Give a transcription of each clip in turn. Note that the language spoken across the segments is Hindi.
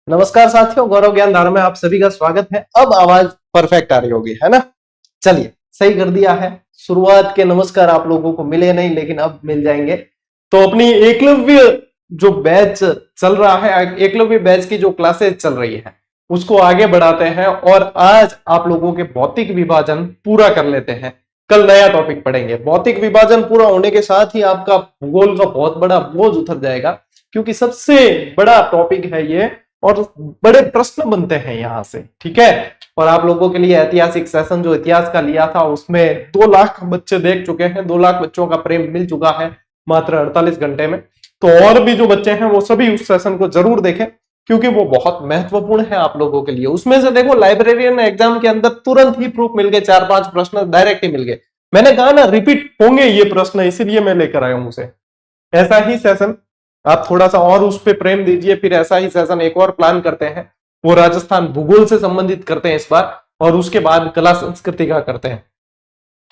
नमस्कार साथियों, गौरव ज्ञान धारा में आप सभी का स्वागत है। अब आवाज परफेक्ट आ रही होगी, है ना? चलिए, सही कर दिया है। शुरुआत के नमस्कार आप लोगों को मिले नहीं, लेकिन अब मिल जाएंगे। तो अपनी एकलव्य जो बैच चल रहा है, एकलव्य बैच की जो क्लासेस चल रही है, उसको आगे बढ़ाते हैं और आज आप लोगों के भौतिक विभाजन पूरा कर लेते हैं। कल नया टॉपिक पढ़ेंगे। भौतिक विभाजन पूरा होने के साथ ही आपका भूगोल का बहुत बड़ा बोझ उतर जाएगा, क्योंकि सबसे बड़ा टॉपिक है ये और बड़े प्रश्न बनते हैं यहां से। ठीक है। और आप लोगों के लिए ऐतिहासिक सेशन जो इतिहास का लिया था, उसमें 2 लाख बच्चे देख चुके हैं। 2 लाख बच्चों का प्रेम मिल चुका है मात्र 48 घंटे में। तो और भी जो बच्चे हैं वो सभी उस सेशन को जरूर देखें, क्योंकि वो बहुत महत्वपूर्ण है आप लोगों के लिए। उसमें से देखो, लाइब्रेरियन एग्जाम के अंदर तुरंत ही प्रूफ मिल गए, 4-5 प्रश्न डायरेक्ट ही मिल गए। मैंने कहा ना, रिपीट होंगे ये प्रश्न, इसीलिए मैं लेकर आया हूं उसे। ऐसा ही सेशन आप थोड़ा सा और उस पर प्रेम दीजिए, फिर ऐसा ही सेशन एक और प्लान करते हैं। वो राजस्थान भूगोल से संबंधित करते हैं इस बार, और उसके बाद कला संस्कृति का करते हैं।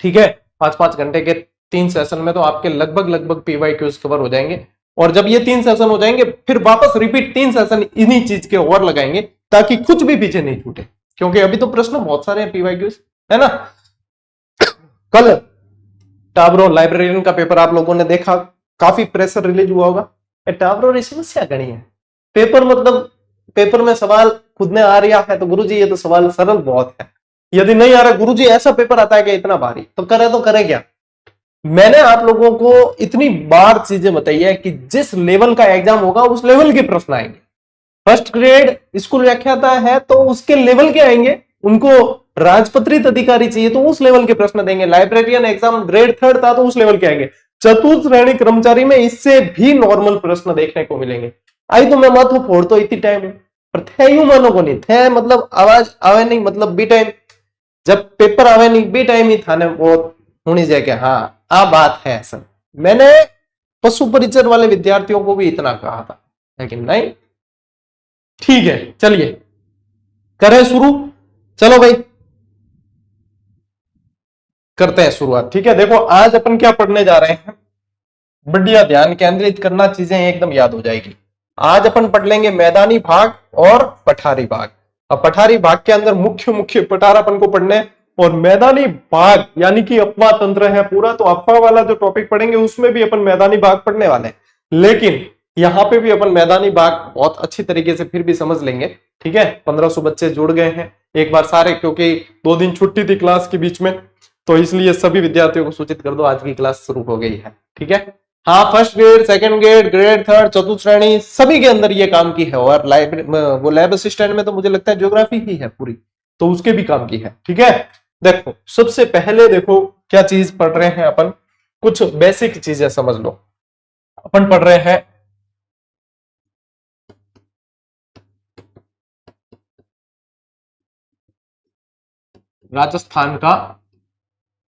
ठीक है। 5-5 घंटे के 3 सेशन में तो आपके लगभग पीवाईक्यूज कवर हो जाएंगे। और जब ये 3 सेशन हो जाएंगे, फिर वापस रिपीट 3 सेशन इन्हीं चीज के और लगाएंगे, ताकि कुछ भी पीछे नहीं छूटे। क्योंकि अभी तो प्रश्न बहुत सारे हैं पीवाईक्यूज, है ना? कल टाब्रो लाइब्रेरियन का पेपर आप लोगों ने देखा, काफी प्रेशर रिलीज हुआ होगा। टाब्रो समस्या गणी है। पेपर मतलब पेपर में सवाल खुद ने आ रहा है तो गुरुजी ये तो सवाल सरल बहुत है। यदि नहीं आ रहा, गुरुजी ऐसा पेपर आता है कि इतना भारी, तो करे क्या? मैंने आप लोगों को इतनी बार चीजें बताई है कि जिस लेवल का एग्जाम होगा उस लेवल के प्रश्न आएंगे। फर्स्ट ग्रेड स्कूल व्याख्याता है तो उसके लेवल के आएंगे, उनको राजपत्रित अधिकारी चाहिए तो उस लेवल के प्रश्न देंगे। लाइब्रेरियन एग्जाम ग्रेड 3 था तो उस लेवल के आएंगे। चतुर्थ श्रेणी कर्मचारी में इससे भी नॉर्मल प्रश्न देखने को मिलेंगे। आई तो मैं मत फोड़ तो इतनी टाइम पर थे यूं मानो को नहीं थे, मतलब आवाज आवे नहीं, मतलब बी टाइम जब पेपर आवे नहीं बी टाइम ही थाने वो होनी जाए कि हाँ आ बात है सर। मैंने पशु परिचर वाले विद्यार्थियों को भी इतना कहा था, लेकिन नहीं। ठीक है, चलिए करें शुरू। चलो भाई, करते हैं शुरुआत। ठीक है, देखो आज अपन क्या पढ़ने जा रहे हैं। बढ़िया ध्यान केंद्रित करना, चीजें एकदम याद हो जाएगी। आज अपन पढ़ लेंगे मैदानी भाग और पठारी भाग। अब पठारी भाग के अंदर मुख्य मुख्य पठार अपन को पढ़ने, और मैदानी भाग यानी कि अपवा तंत्र है पूरा, तो अपवा वाला जो टॉपिक पढ़ेंगे उसमें भी अपन मैदानी भाग पढ़ने वाले हैं। लेकिन यहां पे भी अपन मैदानी भाग बहुत अच्छी तरीके से फिर भी समझ लेंगे। ठीक है, 1500 बच्चे जुड़ गए हैं एक बार सारे, क्योंकि 2 दिन छुट्टी थी क्लास के बीच में, तो इसलिए सभी विद्यार्थियों को सूचित कर दो आज की क्लास शुरू हो गई है। ठीक है। हाँ, first grade, second grade, grade 3, चतुर्थ श्रेणी सभी के अंदर ये काम की है। और वो लैब असिस्टेंट में तो मुझे लगता है ज्योग्राफी ही है पूरी, तो उसके भी काम की है। ठीक है। देखो सबसे पहले देखो क्या चीज पढ़ रहे हैं अपन, कुछ बेसिक चीजें समझ लो। अपन पढ़ रहे हैं राजस्थान का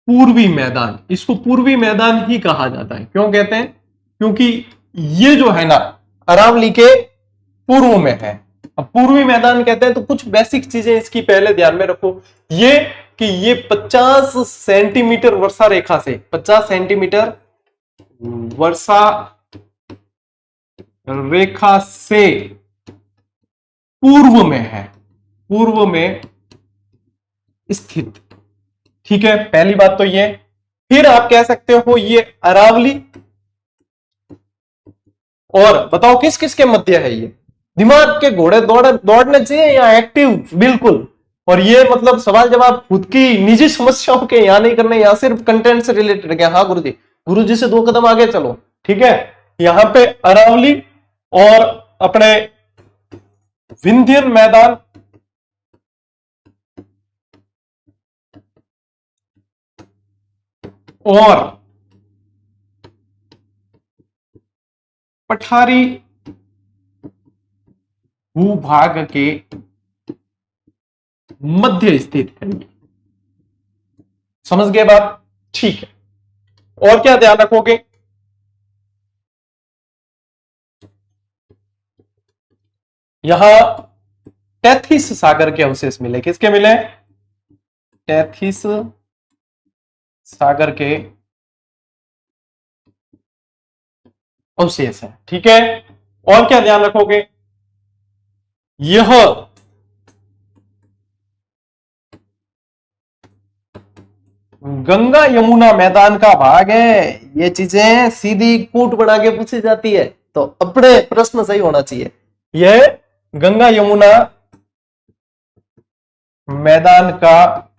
पूर्वी मैदान। इसको पूर्वी मैदान ही कहा जाता है। क्यों कहते हैं? क्योंकि ये जो है ना, अरावली के पूर्व में है। अब पूर्वी मैदान कहते हैं तो कुछ बेसिक चीजें इसकी पहले ध्यान में रखो। ये कि ये 50 सेंटीमीटर वर्षा रेखा से, 50 सेंटीमीटर वर्षा रेखा से पूर्व में है, पूर्व में स्थित। ठीक है, पहली बात तो ये। फिर आप कह सकते हो ये अरावली, और बताओ किस किस के मध्य है ये। दिमाग के घोड़े दौड़ने चाहिए या एक्टिव, बिल्कुल। और ये मतलब सवाल जवाब खुद की निजी समस्याओं के यहां नहीं करने, यहां सिर्फ कंटेंट से रिलेटेड है। हाँ गुरुजी से 2 कदम आगे चलो। ठीक है, यहां पे अरावली और अपने विंध्यन मैदान और पठारी भूभाग के मध्य स्थित है। समझ गए बात? ठीक है। और क्या ध्यान रखोगे? यहां टैथिस सागर के अवशेष मिले। किसके मिले? टैथिस सागर के अवशेष है। ठीक है। और क्या ध्यान रखोगे? यह गंगा यमुना मैदान का भाग है। ये चीजें सीधी कूट बना के पूछी जाती है, तो अपने प्रश्न सही होना चाहिए। यह गंगा यमुना मैदान का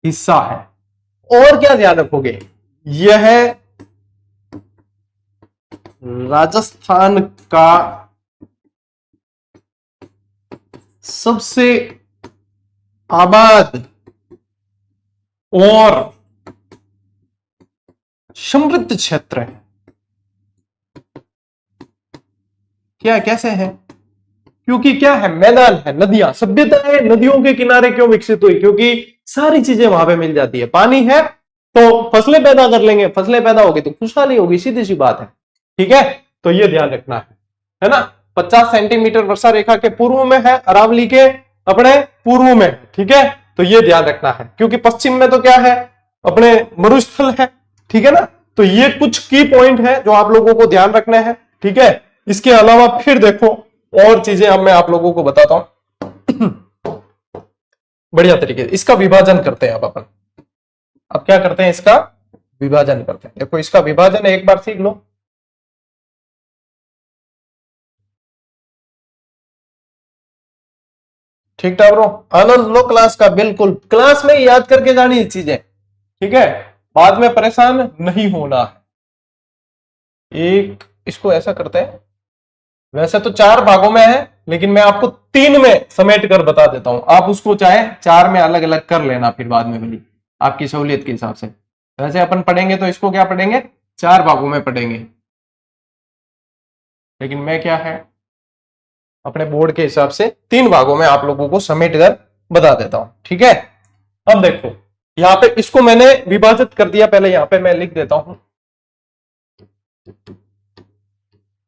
हिस्सा है। और क्या ध्यान रखोगे, यह राजस्थान का सबसे आबाद और समृद्ध क्षेत्र है। क्या कैसे है? क्योंकि क्या है, मैदान है, नदियां, सभ्यताएं नदियों के किनारे क्यों विकसित हुई? क्योंकि सारी चीजें वहां पे मिल जाती है। पानी है तो फसलें पैदा कर लेंगे, फसलें पैदा होगी तो खुशहाली होगी, सीधी सी बात है। ठीक है, तो ये ध्यान रखना है ना। 50 सेंटीमीटर वर्षा रेखा के पूर्व में है, अरावली के अपने पूर्व में। ठीक है, तो ये ध्यान रखना है, क्योंकि पश्चिम में तो क्या है, अपने मरुस्थल है। ठीक है ना, तो ये कुछ की पॉइंट है जो आप लोगों को ध्यान रखना है। ठीक है, इसके अलावा फिर देखो और चीजें अब मैं आप लोगों को बताता हूं बढ़िया तरीके से। इसका विभाजन करते हैं अब अपन। अब क्या करते हैं, इसका विभाजन करते हैं। देखो इसका विभाजन एक बार सीख लो। ठीक ठाक ब्रो, आनंद लो क्लास का, बिल्कुल क्लास में याद करके जानी चीजें। ठीक है, बाद में परेशान नहीं होना है। एक इसको ऐसा करते हैं, वैसे तो 4 भागों में है, लेकिन मैं आपको 3 में समेट कर बता देता हूं। आप उसको चाहे 4 में अलग अलग कर लेना फिर बाद में भली, आपकी सहूलियत के हिसाब से। वैसे अपन पढ़ेंगे तो इसको क्या पढ़ेंगे, 4 भागों में पढ़ेंगे, लेकिन मैं क्या है अपने बोर्ड के हिसाब से 3 भागों में आप लोगों को समेट कर बता देता हूं। ठीक है, अब देखो यहां पे इसको मैंने विभाजित कर दिया। पहले यहां पे मैं लिख देता हूं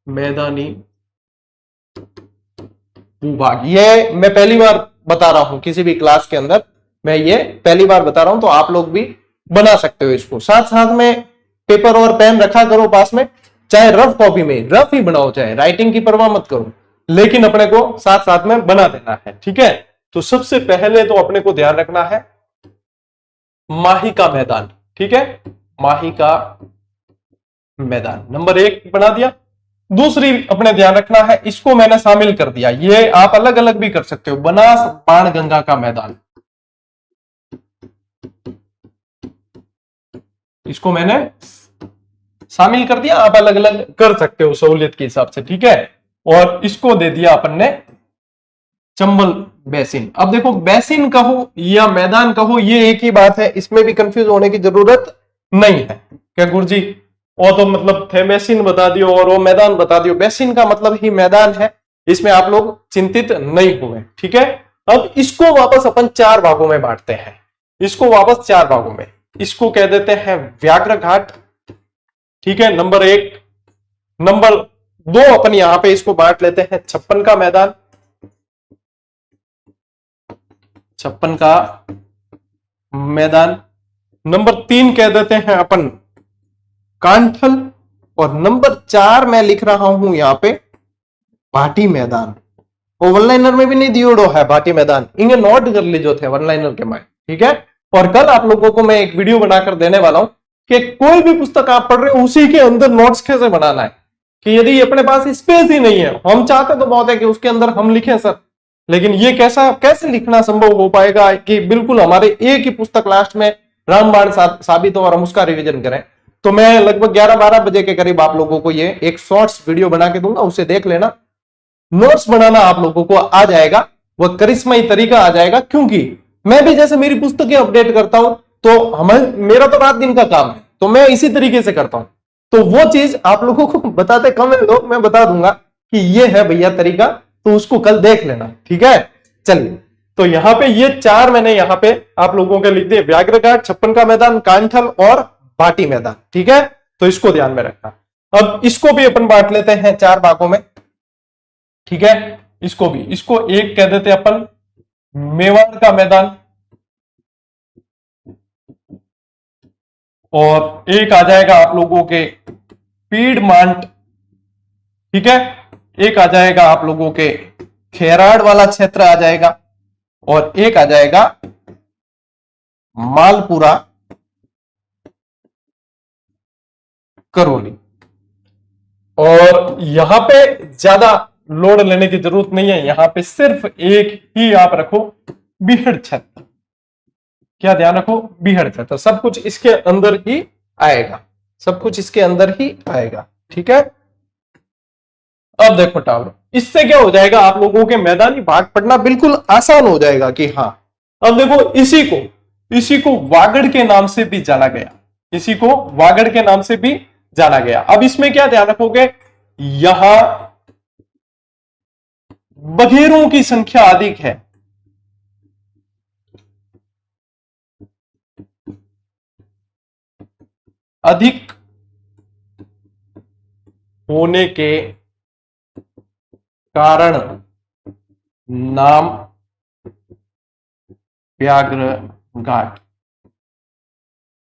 मैदानी भूभाग। ये मैं पहली बार बता रहा हूं किसी भी क्लास के अंदर, मैं ये पहली बार बता रहा हूं, तो आप लोग भी बना सकते हो इसको। साथ साथ में पेपर और पेन रखा करो पास में, चाहे रफ कॉपी में रफ ही बनाओ, चाहे राइटिंग की परवाह मत करो, लेकिन अपने को साथ साथ में बना देना है। ठीक है, तो सबसे पहले तो अपने को ध्यान रखना है माही का मैदान। ठीक है, माही का मैदान नंबर 1 बना दिया। दूसरी अपने ध्यान रखना है, इसको मैंने शामिल कर दिया, ये आप अलग अलग भी कर सकते हो, बनास बाणगंगा का मैदान। इसको मैंने शामिल कर दिया, आप अलग अलग कर सकते हो सहूलियत के हिसाब से। ठीक है, और इसको दे दिया अपन ने चंबल बेसिन। अब देखो बेसिन कहो या मैदान कहो ये एक ही बात है, इसमें भी कंफ्यूज होने की जरूरत नहीं है। क्या गुरुजी, वो तो मतलब थे बेसिन बता दियो और वो मैदान बता दियो, बेसिन का मतलब ही मैदान है, इसमें आप लोग चिंतित नहीं हुए। ठीक है, अब इसको वापस अपन 4 भागों में बांटते हैं, इसको वापस 4 भागों में, इसको कह देते हैं व्याघ्र घाट। ठीक है, नंबर 1। नंबर 2 अपन यहां पे इसको बांट लेते हैं 56 का मैदान, 56 का मैदान। नंबर 3 कह देते हैं अपन कांठल, और नंबर 4 मैं लिख रहा हूं यहां पे भाटी मैदान। वन लाइनर में भी नहीं दियोड़ो है भाटी मैदान, इन्हें नोट कर लीजो थे वन लाइनर के माए। ठीक है, और कल आप लोगों को मैं एक वीडियो बनाकर देने वाला हूं कि कोई भी पुस्तक आप पढ़ रहे हो उसी के अंदर नोट्स कैसे बनाना है, कि यदि अपने पास स्पेस ही नहीं है, हम चाहते तो बहुत है कि उसके अंदर हम लिखें सर, लेकिन ये कैसे लिखना संभव हो पाएगा कि बिल्कुल हमारे एक ही पुस्तक लास्ट में रामबाण साबित हो और हम उसका रिवीजन करें। तो मैं लगभग 11-12 बजे के करीब आप लोगों को ये एक शॉर्ट्स वीडियो बना के दूंगा, उसे देख लेना। नोट्स बनाना आप लोगों को आ जाएगा, वह करिश्माई तरीका आ जाएगा, क्योंकि मैं भी जैसे मेरी पुस्तकें अपडेट करता हूं तो मेरा तो रात दिन का काम है, तो मैं इसी तरीके से करता हूं। तो वो चीज आप लोगों को बताते कम है लोग, मैं बता दूंगा कि ये है भैया तरीका, तो उसको कल देख लेना। ठीक है, चलिए, तो यहां पे ये 4 मैंने यहां पे आप लोगों के लिख दिए, व्याघ्र घाट, 56 का मैदान, कांठल और भाटी मैदान। ठीक है, तो इसको ध्यान में रखना। अब इसको भी अपन बांट लेते हैं 4 भागों में। ठीक है, इसको भी, इसको एक कह देते अपन मेवाड़ का मैदान, और एक आ जाएगा आप लोगों के पीडमांट ठीक है। एक आ जाएगा आप लोगों के खेराड़ वाला क्षेत्र आ जाएगा, और एक आ जाएगा मालपुरा करौली। और यहां पे ज्यादा लोड लेने की जरूरत नहीं है, यहां पे सिर्फ एक ही आप रखो, बीहड़ क्षेत्र। क्या ध्यान रखो, बीहड़ क्षेत्र। सब कुछ इसके अंदर ही आएगा, सब कुछ इसके अंदर ही आएगा, ठीक है। अब देखो टावर, इससे क्या हो जाएगा, आप लोगों के मैदानी भाग पढ़ना बिल्कुल आसान हो जाएगा कि हाँ। अब देखो इसी को वागड़ के नाम से भी जाना गया, इसी को वागड़ के नाम से भी जाना गया। अब इसमें क्या ध्यान रखोगे, यहां बघेरों की संख्या अधिक है, अधिक होने के कारण नाम Vyaghra Ghat.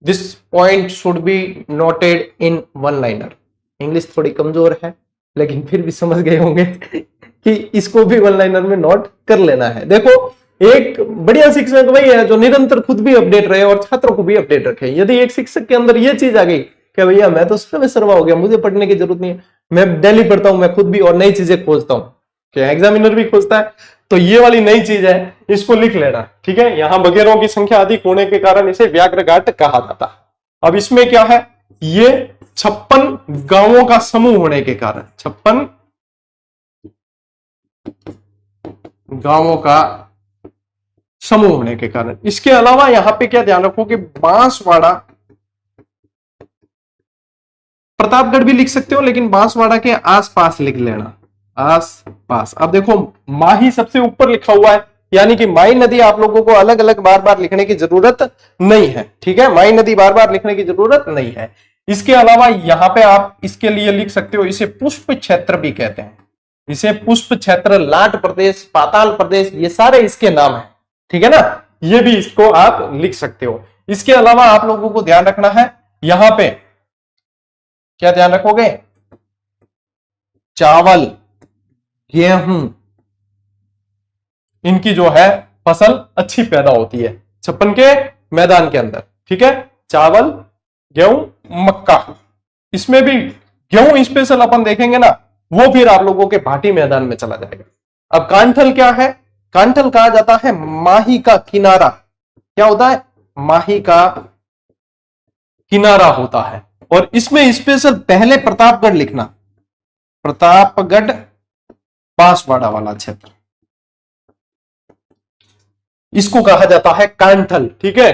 This point should be noted in one liner. English थोड़ी कमजोर है, लेकिन फिर भी समझ गए होंगे कि इसको भी वन लाइनर में नोट कर लेना है। देखो, एक बढ़िया शिक्षक वही है जो निरंतर खुद भी अपडेट रहे और छात्रों को भी अपडेट रखे। यदि एक शिक्षक के अंदर यह चीज आ गई कि भैया मैं तो समय सर्वा हो गया, मुझे पढ़ने की जरूरत नहीं है, मैं डेली पढ़ता हूं, मैं खुद भी और नई चीजें खोजता हूं, क्या एग्जामिनर भी खोजता है, तो ये वाली नई चीज है, इसको लिख लेना, ठीक है। यहां बघेरों की संख्या अधिक होने के कारण इसे व्याघ्र घाट कहा जाता है। अब इसमें क्या है, ये 56 गांवों का समूह होने के कारण, 56 गांवों का समूह होने के कारण। इसके अलावा यहां पे क्या ध्यान रखो कि बांसवाड़ा, प्रतापगढ़ भी लिख सकते हो, लेकिन बांसवाड़ा के आसपास लिख लेना, आसपास। अब देखो, माही सबसे ऊपर लिखा हुआ है, यानी कि माई नदी आप लोगों को अलग अलग बार बार लिखने की जरूरत नहीं है, ठीक है। माई नदी बार बार लिखने की जरूरत नहीं है। इसके अलावा यहां पे आप इसके लिए लिख सकते हो, इसे पुष्प क्षेत्र भी कहते हैं, इसे पुष्प क्षेत्र, लाट प्रदेश, पाताल प्रदेश, ये सारे इसके नाम है, ठीक है ना। ये भी इसको आप लिख सकते हो। इसके अलावा आप लोगों को ध्यान रखना है, यहां पे क्या ध्यान रखोगे, चावल, गेहूं, इनकी जो है फसल अच्छी पैदा होती है 56 के मैदान के अंदर, ठीक है। चावल, गेहूं, मक्का, इसमें भी गेहूं स्पेशल अपन देखेंगे ना, वो फिर आप लोगों के भाटी मैदान में चला जाएगा। अब कांठल क्या है, कांठल कहा जाता है माही का किनारा। क्या होता है, माही का किनारा होता है। और इसमें स्पेशल पहले प्रतापगढ़ लिखना, प्रतापगढ़ बांसवाड़ा वाला क्षेत्र, इसको कहा जाता है कांठल, ठीक है।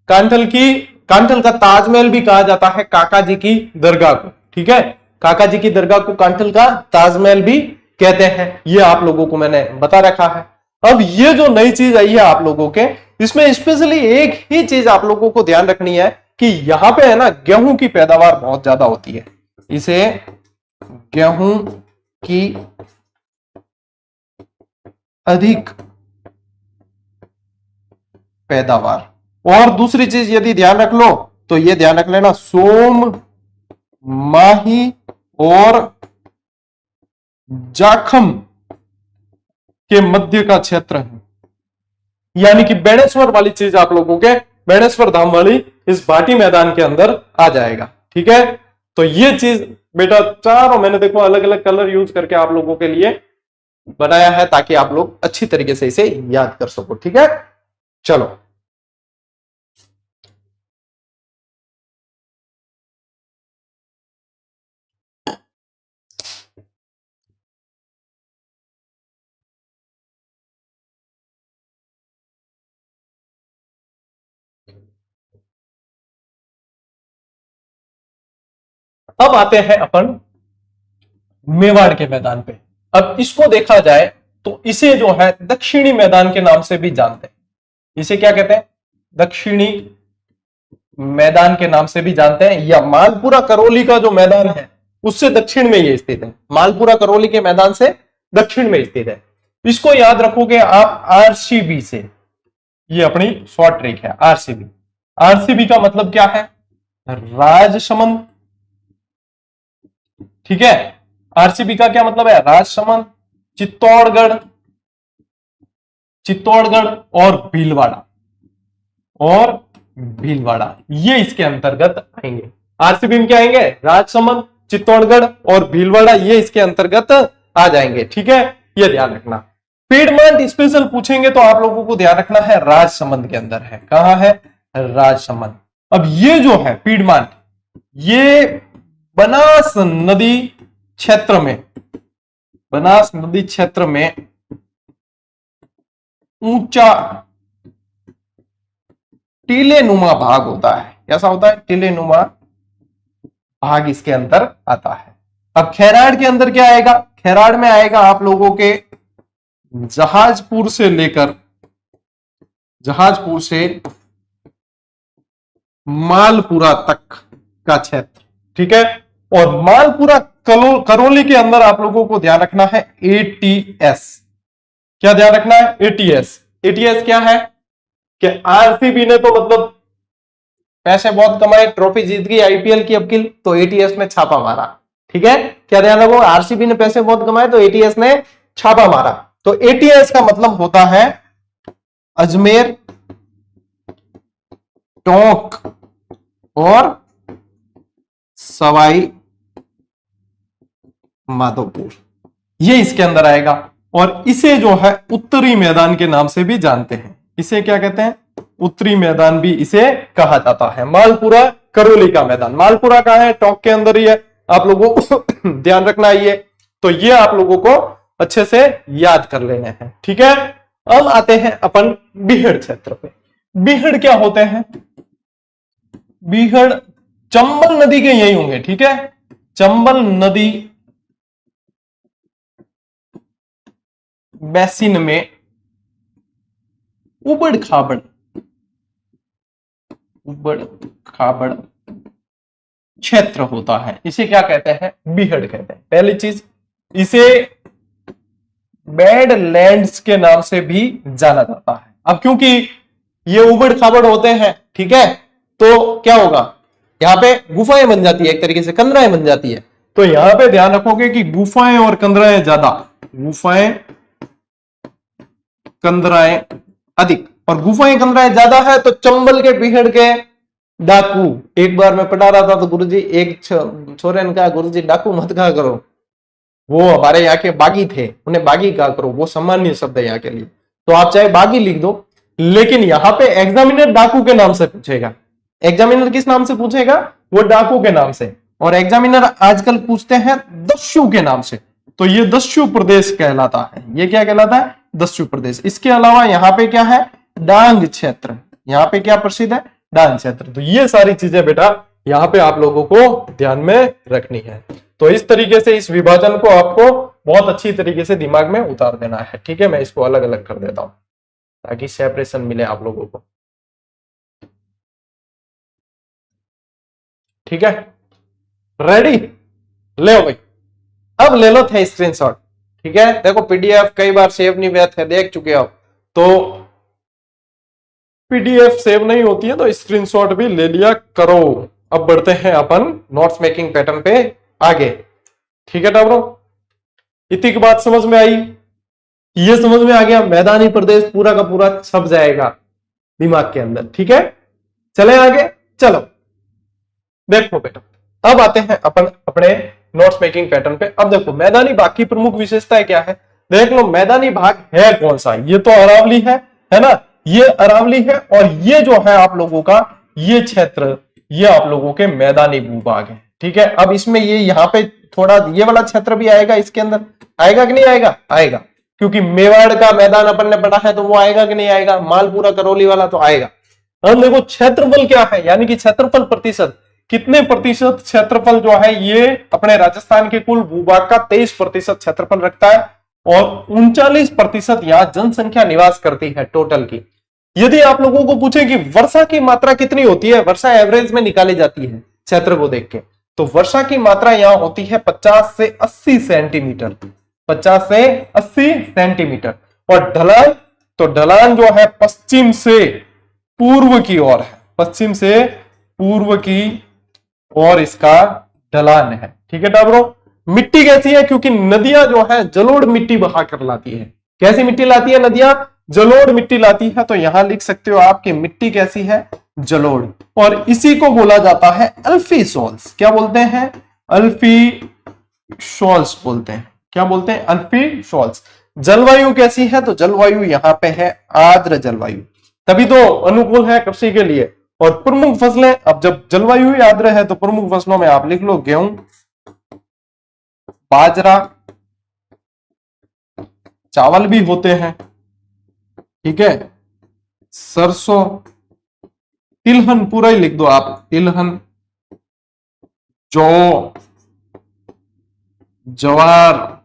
कांठल का ताजमहल भी कहा जाता है काका जी की दरगाह को, ठीक है। काका जी की दरगाह को कांठल का ताजमहल भी कहते हैं, ये आप लोगों को मैंने बता रखा है। अब ये जो नई चीज आई है आप लोगों के, इसमें स्पेशली एक ही चीज आप लोगों को ध्यान रखनी है कि यहां पे है ना, गेहूं की पैदावार बहुत ज्यादा होती है, इसे गेहूं की अधिक पैदावार। और दूसरी चीज यदि ध्यान रख लो तो ये ध्यान रख लेना, सोम, माही और जाखम के मध्य का क्षेत्र है, यानी कि बेणेश्वर वाली चीज आप लोगों के, बेणेश्वर धाम वाली इस भाटी मैदान के अंदर आ जाएगा, ठीक है। तो ये चीज बेटा चारों मैंने देखो अलग अलग कलर यूज करके आप लोगों के लिए बनाया है, ताकि आप लोग अच्छी तरीके से इसे याद कर सको, ठीक है। चलो, अब आते हैं अपन मेवाड़ के मैदान पे। अब इसको देखा जाए तो इसे जो है दक्षिणी मैदान के नाम से भी जानते हैं। इसे क्या कहते हैं, दक्षिणी मैदान के नाम से भी जानते हैं, या मालपुरा करौली का जो मैदान है उससे दक्षिण में ये स्थित है, मालपुरा करौली के मैदान से दक्षिण में स्थित है। इसको याद रखोगे आप आरसीबी से, ये अपनी शॉर्ट ट्रिक है आरसीबी। आरसीबी का मतलब क्या है, राजसमंद, ठीक है। आरसीबी का क्या मतलब है? राजसमंद, चित्तौड़गढ़, चित्तौड़गढ़ और भीलवाड़ा, और भीलवाड़ा ये इसके अंतर्गत आएंगे। आरसीबी में क्या आएंगे? राजसमंद, चित्तौड़गढ़ और भीलवाड़ा ये इसके अंतर्गत आ जाएंगे। ठीक है, ये ध्यान रखना। पीडमांट स्पेशल पूछेंगे तो आप लोगों को ध्यान रखना है राजसमंद के अंदर है। कहां है? राजसमंद। अब ये जो है पीडमांट, ये बनास नदी क्षेत्र में, बनास नदी क्षेत्र में ऊंचा टीलेनुमा भाग होता है। कैसा होता है? टीलेनुमा भाग इसके अंदर आता है। अब खैराड़ के अंदर क्या आएगा? खैराड़ में आएगा आप लोगों के जहाजपुर से लेकर, जहाजपुर से मालपुरा तक का क्षेत्र। ठीक है, और मालपुरा करौली के अंदर आप लोगों को ध्यान रखना है एटीएस। क्या ध्यान रखना है? एटीएस। एटीएस क्या है? कि आरसीबी ने तो मतलब पैसे बहुत कमाए, ट्रॉफी जीत गई आईपीएल की अपकिल, तो एटीएस ने छापा मारा। ठीक है, क्या ध्यान रखो? आरसीबी ने पैसे बहुत कमाए तो एटीएस ने छापा मारा। तो एटीएस का मतलब होता है अजमेर, टोंक और सवाई माधोपुर, ये इसके अंदर आएगा। और इसे जो है उत्तरी मैदान के नाम से भी जानते हैं। इसे क्या कहते हैं? उत्तरी मैदान भी इसे कहा जाता है। मालपुरा करौली का मैदान, मालपुरा कहां है? टोंक के अंदर ही है। आप लोगों को ध्यान रखना है ये, तो ये आप लोगों को अच्छे से याद कर लेने हैं। ठीक है, अब आते हैं अपन बीहड़ क्षेत्र पे। बीहड़ क्या होते हैं? बीहड़ चंबल नदी के यही होंगे। ठीक है, चंबल नदी बेसिन में उबड़ खाबड़, उबड़ खाबड़ क्षेत्र होता है। इसे क्या कहते हैं? बीहड़ कहते हैं। पहली चीज, इसे बैडलैंड्स के नाम से भी जाना जाता है। अब क्योंकि ये उबड़ खाबड़ होते हैं, ठीक है, तो क्या होगा? यहां पे गुफाएं बन जाती है, एक तरीके से कंदराएं बन जाती है। तो यहां पे ध्यान रखोगे कि गुफाएं और कंदराएं ज्यादा, गुफाएं कंदराएं अधिक, और गुफाएं कंदराएं ज्यादा है तो चंबल के बीहड़ के डाकू। एक बार मैं पढ़ा रहा था तो गुरुजी, एक छोरे ने कहा, गुरुजी डाकू मत कहा करो, वो हमारे यहाँ के बागी थे, उन्हें बागी कहा करो, वो सामान्य शब्द है यहाँ के लिए। तो आप चाहे बागी लिख दो, लेकिन यहाँ पे एग्जामिनर डाकू के नाम से पूछेगा। एग्जामिनर किस नाम से पूछेगा? वो डाकू के नाम से। और एग्जामिनर आजकल पूछते हैं दस्यु के नाम से, तो ये दस्यु प्रदेश कहलाता है। ये क्या कहलाता है? दस्यु प्रदेश। इसके अलावा यहाँ पे क्या है? डांग क्षेत्र। यहाँ पे क्या प्रसिद्ध है? डांग क्षेत्र। तो ये सारी चीजें बेटा यहाँ पे आप लोगों को ध्यान में रखनी है। तो इस तरीके से इस विभाजन को आपको बहुत अच्छी तरीके से दिमाग में उतार देना है। ठीक है, मैं इसको अलग अलग कर देता हूं ताकि सेपरेशन मिले आप लोगों को। ठीक है, रेडी? ले भाई, अब ले लो थे स्क्रीनशॉट। ठीक है, देखो पीडीएफ कई बार सेव नहीं हुआ थे, देख चुके हो, तो पीडीएफ सेव नहीं होती है तो स्क्रीनशॉट भी ले लिया करो। अब बढ़ते हैं अपन नोट्स मेकिंग पैटर्न पे आगे। ठीक है टाबरो, इतनी की बात समझ में आई? ये समझ में आ गया? मैदानी प्रदेश पूरा का पूरा छप जाएगा दिमाग के अंदर। ठीक है, चले आगे। चलो देखो बेटा, अब आते हैं अपन अपने नोट्स मेकिंग पैटर्न पे। अब देखो मैदानी भाग की प्रमुख विशेषताएं क्या है? देख लो, मैदानी भाग है कौन सा? ये तो अरावली है ना? ये अरावली है, और ये जो है आप लोगों का ये क्षेत्र, ये आप लोगों के मैदानी भूभाग है। ठीक है, अब इसमें ये यहाँ पे थोड़ा ये वाला क्षेत्र भी आएगा, इसके अंदर आएगा कि नहीं आएगा? आएगा, क्योंकि मेवाड़ का मैदान अपन ने पढ़ा है, तो वो आएगा कि नहीं आएगा? मालपुरा करौली वाला तो आएगा। अब देखो क्षेत्रफल क्या है, यानी कि क्षेत्रफल प्रतिशत, कितने प्रतिशत क्षेत्रफल जो है ये अपने राजस्थान के कुल भूभाग का 23% क्षेत्रफल रखता है, और 39% यहां जनसंख्या निवास करती है टोटल की। यदि आप लोगों को पूछे कि वर्षा की मात्रा कितनी होती है, वर्षा एवरेज में निकाली जाती है क्षेत्र को देख के, तो वर्षा की मात्रा यहां होती है 50 से 80 सेंटीमीटर, 50 से 80 सेंटीमीटर। और ढलान, तो ढलान जो है पश्चिम से पूर्व की ओर है, पश्चिम से पूर्व की ओर इसका ढलान है। ठीक है टाबरो, मिट्टी कैसी है? क्योंकि नदियां जो है जलोढ़ मिट्टी बहा कर लाती है। कैसी मिट्टी लाती है नदियां? जलोढ़ मिट्टी लाती है। तो यहां लिख सकते हो आपकी मिट्टी कैसी है? जलोढ़। और इसी को बोला जाता है अल्फी सॉल्स। क्या बोलते हैं? अल्फी सॉल्स बोलते हैं। क्या बोलते हैं? अल्फी सॉल्स। जलवायु कैसी है? तो जलवायु यहां पे है आर्द्र जलवायु, तभी तो अनुकूल है कृषि के लिए। और प्रमुख फसलें, अब जब जलवायु ही आर्द्र है तो प्रमुख फसलों में आप लिख लो गेहूं, बाजरा, चावल भी होते हैं, ठीक है, सरसों, तिलहन पूरा ही लिख दो आप, तिलहन, जौ, ज्वार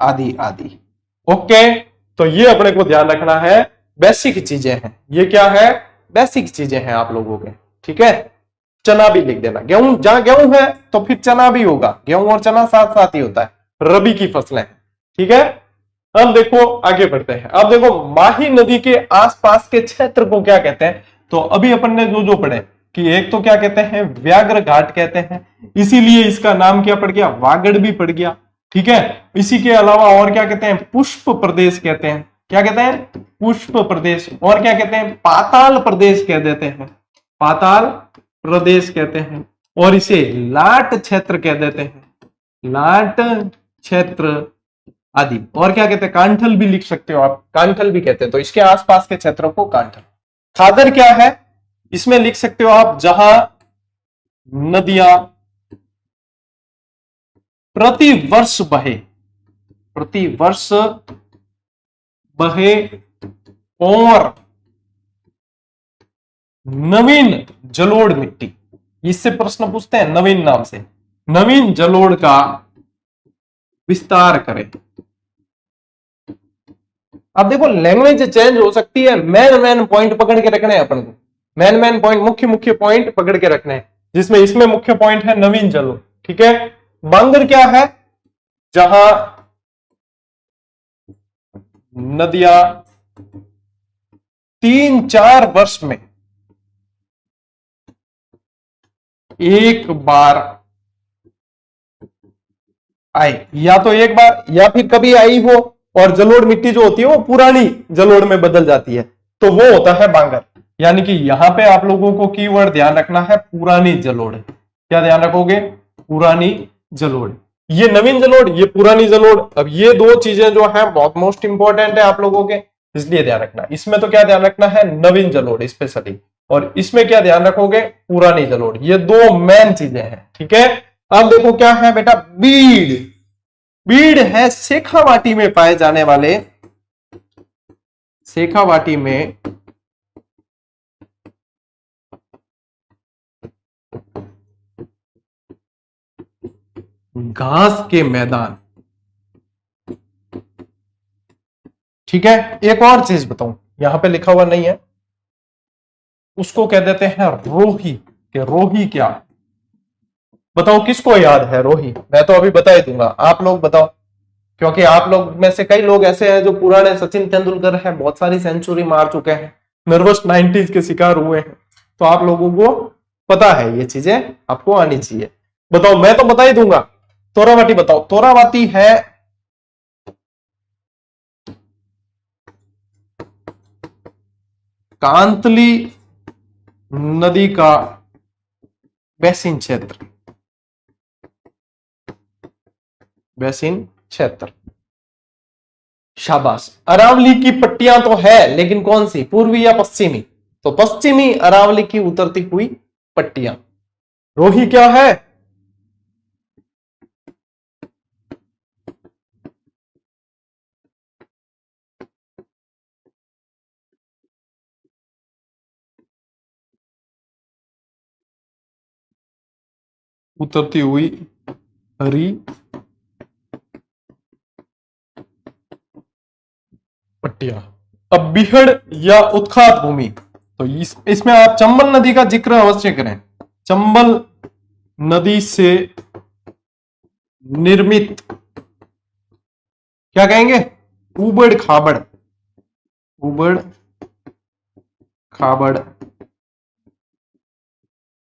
आदि आदि। ओके, तो ये अपने को ध्यान रखना है, बेसिक चीजें हैं। ये क्या है? बेसिक चीजें हैं आप लोगों के, ठीक है। चना भी लिख देना, गेहूं, जहां गेहूं है तो फिर चना भी होगा, गेहूं और चना साथ साथ ही होता है, रबी की फसलें, ठीक है। अब देखो आगे बढ़ते हैं। अब देखो माही नदी के आसपास के क्षेत्र को क्या कहते हैं? तो अभी अपन ने जो जो पढ़े कि एक तो क्या कहते हैं? व्याघ्र घाट कहते हैं, इसीलिए इसका नाम क्या पड़ गया? वागड़ भी पड़ गया, ठीक है। इसी के अलावा और क्या कहते हैं? पुष्प प्रदेश कहते हैं। क्या कहते हैं? पुष्प प्रदेश। और क्या कहते हैं? पाताल प्रदेश कह देते हैं, पाताल प्रदेश कहते हैं। और इसे लाट क्षेत्र कह देते हैं, लाट क्षेत्र आदि। और क्या कहते हैं? कांठल भी लिख सकते हो आप, कांठल भी कहते हैं। तो इसके आसपास के क्षेत्रों को कांठल। खादर क्या है? इसमें लिख सकते हो आप जहां नदियां प्रति वर्ष बहे, प्रति वर्ष बहे और नवीन जलोढ़ मिट्टी, इससे प्रश्न पूछते हैं नवीन नाम से, नवीन जलोढ़ का विस्तार करें। अब देखो लैंग्वेज चेंज हो सकती है, मेन पॉइंट पकड़ के रखने हैं अपन को, मेन पॉइंट, मुख्य पॉइंट पकड़ के रखने हैं, जिसमें इसमें मुख्य पॉइंट है नवीन जलोढ़, ठीक है। बांगर क्या है? जहां नदियां 3-4 वर्ष में एक बार आए, या तो एक बार या फिर कभी आई हो, और जलोढ़ मिट्टी जो होती है वो पुरानी जलोढ़ में बदल जाती है, तो वो होता है बांगर। यानी कि यहां पे आप लोगों को कीवर्ड ध्यान रखना है पुरानी जलोढ़। क्या ध्यान रखोगे? पुरानी जलोढ़। ये नवीन जलोढ़, ये पुरानी जलोढ़। अब ये दो चीजें जो है बहुत मोस्ट इंपॉर्टेंट है आप लोगों के, इसलिए ध्यान रखना। इसमें तो क्या ध्यान रखना है? नवीन जलोढ़ स्पेशली। और इसमें क्या ध्यान रखोगे? पुरानी जलोढ़। ये दो मेन चीजें हैं, ठीक है। अब देखो क्या है बेटा? बीड़। बीड़ है शेखावाटी में पाए जाने वाले, शेखावाटी में घास के मैदान, ठीक है। एक और चीज बताऊं, यहां पे लिखा हुआ नहीं है, उसको कह देते हैं रोही। कि रोही क्या? बताओ किसको याद है रोही? मैं तो अभी बता ही दूंगा, आप लोग बताओ, क्योंकि आप लोग में से कई लोग ऐसे हैं जो पुराने सचिन तेंदुलकर हैं, बहुत सारी सेंचुरी मार चुके हैं, नर्वस 90s के शिकार हुए हैं, तो आप लोगों को पता है, ये चीजें आपको आनी चाहिए। बताओ, मैं तो बता ही दूंगा। तोरावाटी बताओ, तोरावाटी है कांतली नदी का बेसिन क्षेत्र, बेसिन क्षेत्र। शाबाश। अरावली की पट्टियां तो है, लेकिन कौन सी? पूर्वी या पश्चिमी? तो पश्चिमी अरावली की उतरती हुई पट्टियां। रोही क्या है? उतरती हुई हरी पट्टियां। अब बिहड़ या उत्खात भूमि, तो इसमें आप चंबल नदी का जिक्र अवश्य करें। चंबल नदी से निर्मित क्या कहेंगे? उबड़ खाबड़, उबड़ खाबड़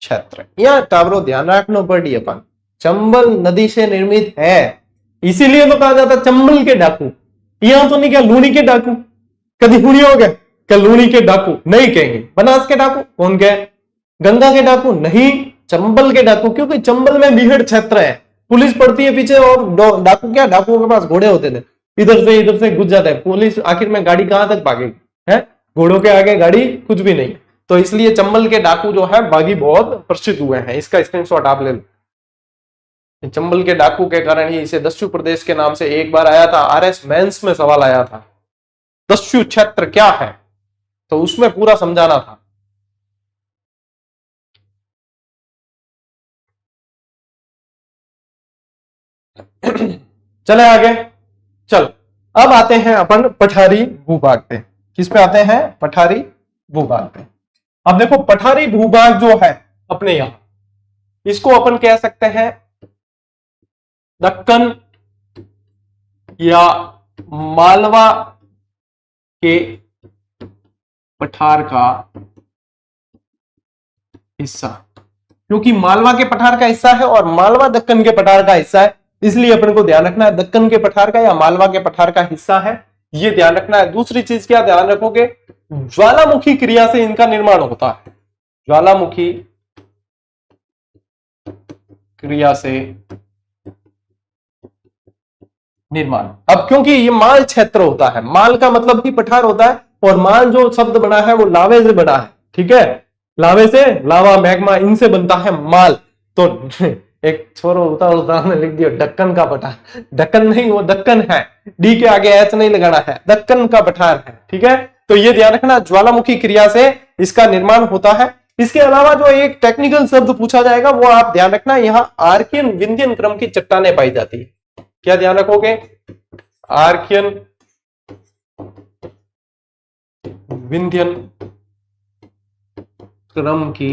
क्षेत्र। यहाँ टावरो ध्यान रखना पड़ी अपन। चंबल नदी से निर्मित है, इसीलिए तो कहा जाता है चंबल के डाकू। यहां तो नहीं क्या लूणी के डाकू, कभी हुणी हो गए क्या लूणी के डाकू नहीं कहेंगे, बनास के डाकू कौन कहे, गंगा के डाकू नहीं, चंबल के डाकू, क्योंकि चंबल में बीहड़ क्षेत्र है, पुलिस पड़ती है पीछे और डाकू क्या, डाकुओं के पास घोड़े होते थे, इधर से घुस जाता है, पुलिस आखिर में गाड़ी कहां तक भागेगी है, घोड़ों के आगे गाड़ी कुछ भी नहीं। तो इसलिए चंबल के डाकू जो है बागी बहुत प्रसिद्ध हुए हैं, इसका स्क्रीनशॉट आप ले लो। चंबल के डाकू के कारण ही इसे दस्यु प्रदेश के नाम से एक बार आया था, आरएस मेंस में सवाल आया था, दस्यु क्षेत्र क्या है, तो उसमें पूरा समझाना था। चले आगे, चल अब आते हैं अपन पठारी भूभाग पे। किस पे आते हैं, पठारी भूभाग पे। अब देखो पठारी भूभाग जो है अपने यहां, इसको अपन कह सकते हैं दक्कन या मालवा के पठार का हिस्सा, क्योंकि मालवा के पठार का हिस्सा है और मालवा दक्कन के पठार का हिस्सा है, इसलिए अपन को ध्यान रखना है दक्कन के पठार का या मालवा के पठार का हिस्सा है, ये ध्यान रखना है। दूसरी चीज क्या ध्यान रखोगे, ज्वालामुखी क्रिया से इनका निर्माण होता है, ज्वालामुखी क्रिया से निर्माण। अब क्योंकि ये माल क्षेत्र होता है, माल का मतलब ही पठार होता है, और माल जो शब्द बना है वो लावे से बना है, ठीक है, लावे से, लावा मैग्मा इनसे बनता है माल। तो एक छोरो होता ने लिख दिया दक्कन का पठार, दक्कन नहीं वो दक्कन है, डी के आगे एच नहीं लगाना है, दक्कन का पठार है, ठीक है। तो ये ध्यान रखना, ज्वालामुखी क्रिया से इसका निर्माण होता है। इसके अलावा जो एक टेक्निकल शब्द पूछा जाएगा वो आप ध्यान रखना, यहाँ आर्कियन विंध्यन क्रम की चट्टानें पाई जाती है, क्या ध्यान रखोगे, आर्कियन विंध्यन क्रम की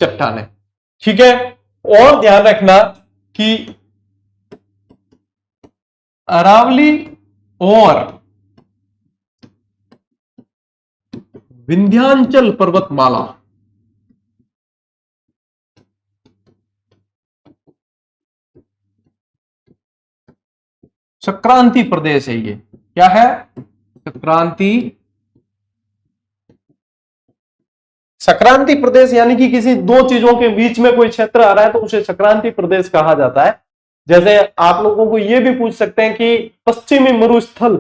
चट्टानें, ठीक है। और ध्यान रखना कि अरावली और विंध्याचल पर्वतमाला संक्रांति प्रदेश है, ये क्या है, संक्रांति प्रदेश, यानी कि किसी दो चीजों के बीच में कोई क्षेत्र आ रहा है तो उसे संक्रांति प्रदेश कहा जाता है। जैसे आप लोगों को यह भी पूछ सकते हैं कि पश्चिमी मरुस्थल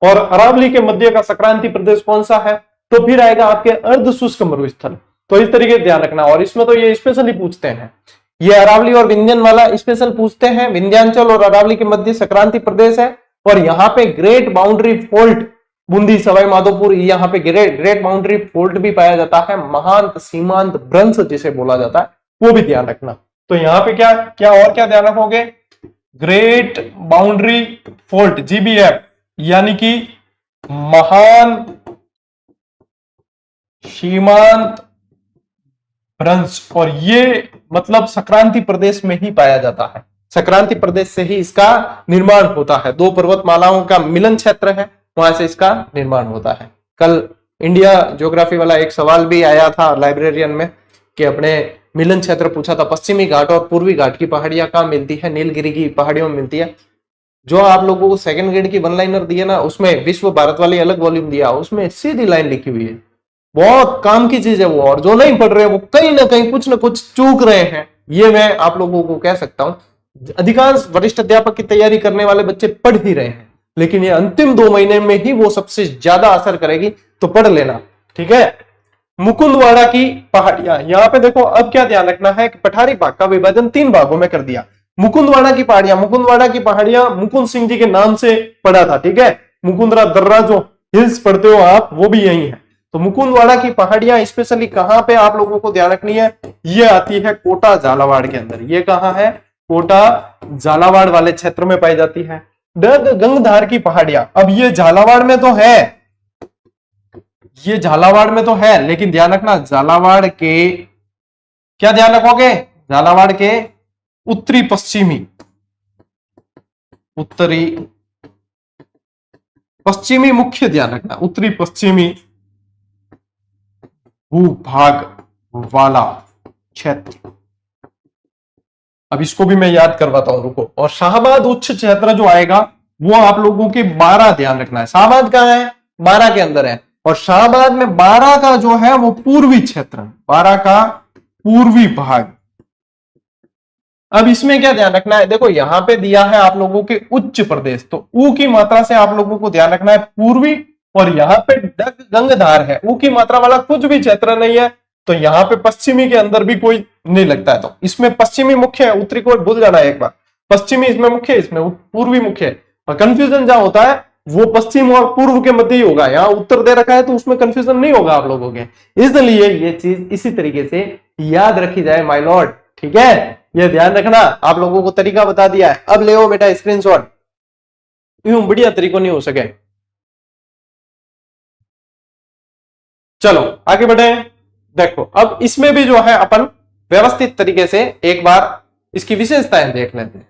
और अरावली के मध्य का संक्रांति प्रदेश कौन सा है, तो फिर आएगा आपके अर्ध शुष्क मरुस्थल। तो इस तरीके से ध्यान रखना, और इसमें तो ये स्पेशली पूछते हैं, ये अरावली और विंध्यन वाला स्पेशल पूछते हैं, विंध्याचल और अरावली के मध्य संक्रांति प्रदेश है, और यहाँ पे great boundary fault Bundi Sawai Madhopur, यहाँ पे ग्रेट बाउंड्री फोल्ट भी पाया जाता है, महांत सीमांत भ्रंश जिसे बोला जाता है, वो भी ध्यान रखना। तो यहाँ पे क्या क्या और क्या ध्यान रखोगे, ग्रेट बाउंड्री फोल्ट जीबीएफ, यानी कि महान सीमांत भ्रंश, और ये मतलब संक्रांति प्रदेश में ही पाया जाता है, संक्रांति प्रदेश से ही इसका निर्माण होता है, दो पर्वतमालाओं का मिलन क्षेत्र है, वहां से इसका निर्माण होता है। कल इंडिया ज्योग्राफी वाला एक सवाल भी आया था लाइब्रेरियन में कि अपने मिलन क्षेत्र पूछा था, पश्चिमी घाट और पूर्वी घाट की पहाड़ियां कहाँ मिलती है, नीलगिरी की पहाड़ियों में मिलती है। जो आप लोगों को सेकंड ग्रेड की वन लाइनर दी है ना, उसमें विश्व भारत वाली अलग वॉल्यूम दिया, उसमें सीधी लाइन लिखी हुई है, बहुत काम की चीज है वो, और जो नहीं पढ़ रहे वो कहीं ना कहीं कुछ ना कुछ चूक रहे हैं, ये मैं आप लोगों को कह सकता हूं। अधिकांश वरिष्ठ अध्यापक की तैयारी करने वाले बच्चे पढ़ ही रहे हैं, लेकिन ये अंतिम 2 महीने में ही वो सबसे ज्यादा असर करेगी, तो पढ़ लेना, ठीक है। मुकुंदवाड़ा की पहाड़ियां, यहां पे देखो अब क्या ध्यान रखना है कि पठारी भाग का विभाजन 3 भागों में कर दिया। मुकुंदवाड़ा की पहाड़ियां मुकुंद सिंह जी के नाम से पड़ा था, ठीक है, मुकुंदरा दर्रा जो हिल्स पढ़ते हो आप वो भी यही है। तो मुकुंदवाड़ा की पहाड़ियां स्पेशली कहां पे आप लोगों को ध्यान रखनी है, ये आती है कोटा झालावाड़ के अंदर, ये कहां है, कोटा झालावाड़ वाले क्षेत्र में पाई जाती है। गंगधार की पहाड़ियां, अब ये झालावाड़ में तो है, ये झालावाड़ में तो है, लेकिन ध्यान रखना झालावाड़ के, क्या ध्यान रखोगे, झालावाड़ के उत्तरी पश्चिमी मुख्य ध्यान रखना, उत्तरी पश्चिमी भूभाग वाला क्षेत्र। अब इसको भी मैं याद करवाता हूं, रुको। और शाहबाद उच्च क्षेत्र जो आएगा वो आप लोगों के 12 ध्यान रखना है। शाहबाद कहां है? 12 के अंदर है। और शाहबाद में 12 का जो है वो पूर्वी क्षेत्र, 12 का पूर्वी भाग। अब इसमें क्या ध्यान रखना है? देखो यहां पे दिया है आप लोगों के उच्च प्रदेश, तो ऊ की मात्रा से आप लोगों को ध्यान रखना है पूर्वी। और यहाँ पे गंगधार है, ऊ की मात्रा वाला कुछ भी क्षेत्र नहीं है, तो यहाँ पे पश्चिमी के अंदर भी कोई नहीं लगता है। तो इसमें पश्चिमी मुख्य है, उत्तरी को भूल जाना है एक बार। पश्चिमी इसमें मुख्य है, इसमें पूर्वी मुख्य है। और कंफ्यूजन जहां होता है वो पश्चिम और पूर्व के मध्य ही होगा। यहाँ उत्तर दे रखा है तो उसमें कंफ्यूजन नहीं होगा आप लोगों के। इसलिए ये चीज इसी तरीके से याद रखी जाए माय लॉर्ड, ठीक है? ये ध्यान रखना, आप लोगों को तरीका बता दिया है। अब ले ओ बेटा स्क्रीनशॉट, यूं बढ़िया तरीको नहीं हो सके। चलो आगे बढ़े। देखो अब इसमें भी जो है अपन व्यवस्थित तरीके से एक बार इसकी विशेषताएं देख लेते हैं।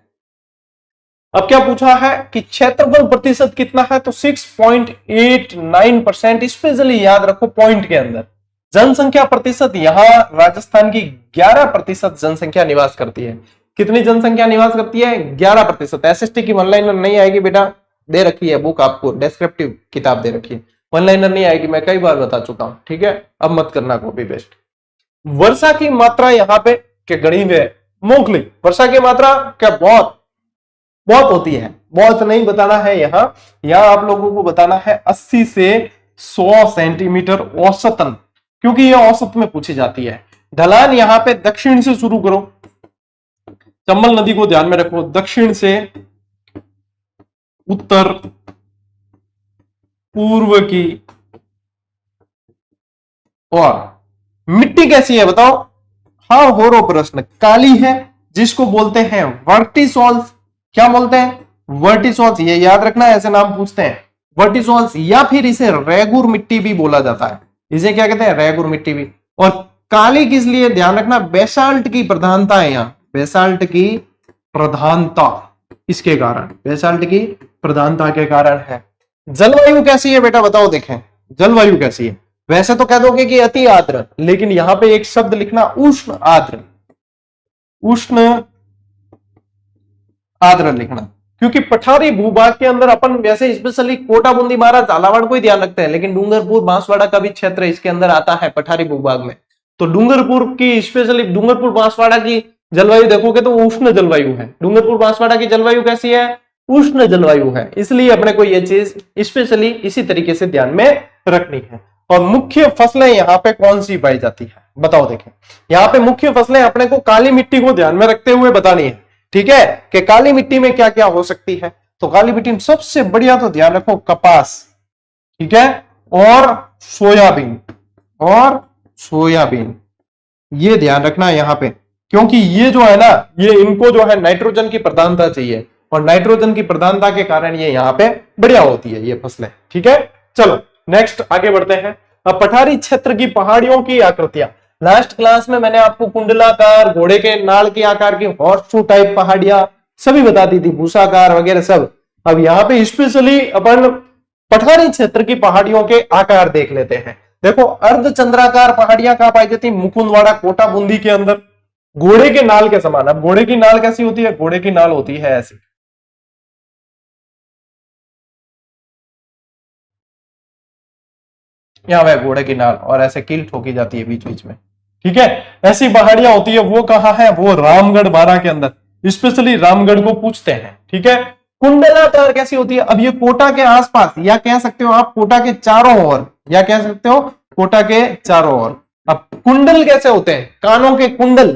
अब क्या पूछा है कि क्षेत्रफल प्रतिशत कितना है? तो 6.89%। स्पेशली याद रखो पॉइंट के अंदर। जनसंख्या प्रतिशत, यहां राजस्थान की 11% जनसंख्या निवास करती है। कितनी जनसंख्या निवास करती है? 11%। एसएसटी की वन लाइनर नहीं आएगी बेटा, दे रखी है बुक आपको, डिस्क्रिप्टिव किताब दे रखी है, वन लाइनर नहीं आएगी, मैं कई बार बता चुका हूं, ठीक है? अब मत करना कॉपी पेस्ट। वर्षा की मात्रा यहां पे क्या गणी में मोकली, वर्षा की मात्रा क्या बहुत बहुत होती है, बहुत नहीं बताना है। यहां आप लोगों को बताना है 80 से 100 सेंटीमीटर औसतन, क्योंकि यह औसत में पूछी जाती है। ढलान यहां पे दक्षिण से शुरू करो, चंबल नदी को ध्यान में रखो, दक्षिण से उत्तर पूर्व की। और मिट्टी कैसी है बताओ? हाँ हो रो प्रश्न, काली है, जिसको बोलते हैं वर्टिसॉल्स। क्या बोलते हैं? वर्टिसॉल्स, ये याद रखना, ऐसे नाम पूछते हैं वर्टिसॉल्स। या फिर इसे रेगुर मिट्टी भी बोला जाता है, इसे क्या कहते हैं? रेगुर मिट्टी भी। और काली किस लिए? ध्यान रखना, बेसाल्ट की प्रधानता है यहाँ, बेसाल्ट की प्रधानता, इसके कारण, बेसाल्ट की प्रधानता के कारण है। जलवायु कैसी है बेटा बताओ, देखें जलवायु कैसी है। वैसे तो कह दोगे कि अति आर्द्र, लेकिन यहां पे एक शब्द लिखना, उष्ण आर्द्र, उष्ण आर्द्र लिखना। क्योंकि पठारी भूभाग के अंदर अपन वैसे स्पेशली कोटा, बूंदी, महाराज, झालावाड़ को ही ध्यान रखते हैं, लेकिन डूंगरपुर, बांसवाड़ा का भी क्षेत्र इसके अंदर आता है पठारी भूभाग में। तो डूंगरपुर की, स्पेशली डूंगरपुर बांसवाड़ा की जलवायु देखोगे तो उष्ण जलवायु है। डूंगरपुर बांसवाड़ा की जलवायु कैसी है? उष्ण जलवायु है। इसलिए अपने को यह चीज स्पेशली इसी तरीके से ध्यान में रखनी है। और मुख्य फसलें यहाँ पे कौन सी पाई जाती है बताओ। देखें यहाँ पे मुख्य फसलें अपने को काली मिट्टी को ध्यान में रखते हुए बतानी है, ठीक है? कि काली मिट्टी में क्या क्या हो सकती है। तो काली मिट्टी में सबसे बढ़िया तो ध्यान रखो कपास, ठीक है, और सोयाबीन, और सोयाबीन, ये ध्यान रखना है यहाँ पे। क्योंकि ये जो है ना, ये इनको जो है नाइट्रोजन की प्रधानता चाहिए, और नाइट्रोजन की प्रधानता के कारण ये यहाँ पे बढ़िया होती है ये फसलें, ठीक है? चलो नेक्स्ट आगे बढ़ते हैं। अब पठारी क्षेत्र की पहाड़ियों की आकृतियां, लास्ट क्लास में मैंने आपको कुंडलाकार, घोड़े के नाल के आकार की, हॉर्स शू टाइप पहाड़ियां सभी बता दी थी, भूसाकार वगैरह सब। अब यहाँ पे स्पेशली अपन पठारी क्षेत्र की पहाड़ियों के आकार देख लेते हैं। देखो अर्धचंद्राकार पहाड़ियां कहां पाई जाती? मुकुंदवाड़ा, कोटा, बूंदी के अंदर, घोड़े के नाल के समान। अब घोड़े की नाल कैसी होती है? घोड़े की नाल होती है ऐसी, यहाँ वह घोड़े की नाल, और ऐसे कील ठोकी जाती है बीच बीच में, ठीक है? ऐसी पहाड़ियां होती है। वो कहाँ है? वो रामगढ़ 12 के अंदर, स्पेशली रामगढ़ को पूछते हैं, ठीक है? कुंडलाकार कैसी होती है? अब ये कोटा के आसपास, या कह सकते हो आप कोटा के चारों ओर, या कह सकते हो कोटा के चारों ओर। अब कुंडल कैसे होते हैं? कानों के कुंडल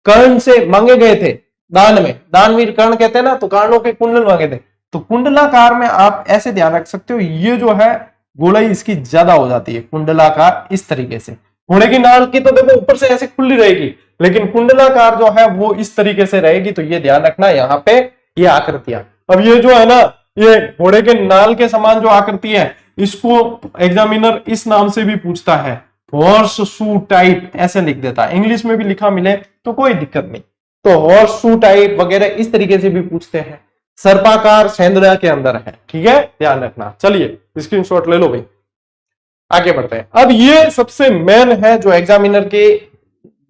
कर्ण से मांगे गए थे दान में, दानवीर कर्ण कहते हैं ना, तो कानों के कुंडल मांगे थे। तो कुंडलाकार में आप ऐसे ध्यान रख सकते हो, ये जो है गोलाई इसकी ज्यादा हो जाती है, कुंडलाकार इस तरीके से। घोड़े की नाल की तो देखो ऊपर से ऐसे खुली रहेगी, लेकिन कुंडलाकार जो है वो इस तरीके से रहेगी। तो ये ध्यान रखना यहाँ पे ये आकृतियां। अब ये जो है ना, ये घोड़े के नाल के समान जो आकृति है, इसको एग्जामिनर इस नाम से भी पूछता है, हॉर्स शू टाइप ऐसे लिख देता है। इंग्लिश में भी लिखा मिले तो कोई दिक्कत नहीं, तो हॉर्स शू टाइप वगैरह इस तरीके से भी पूछते हैं। सर्पाकार सेंद्रा के अंदर है, ठीक है, ध्यान रखना। चलिए स्क्रीनशॉट ले लो भाई, आगे बढ़ते हैं। अब ये सबसे मेन है जो एग्जामिनर के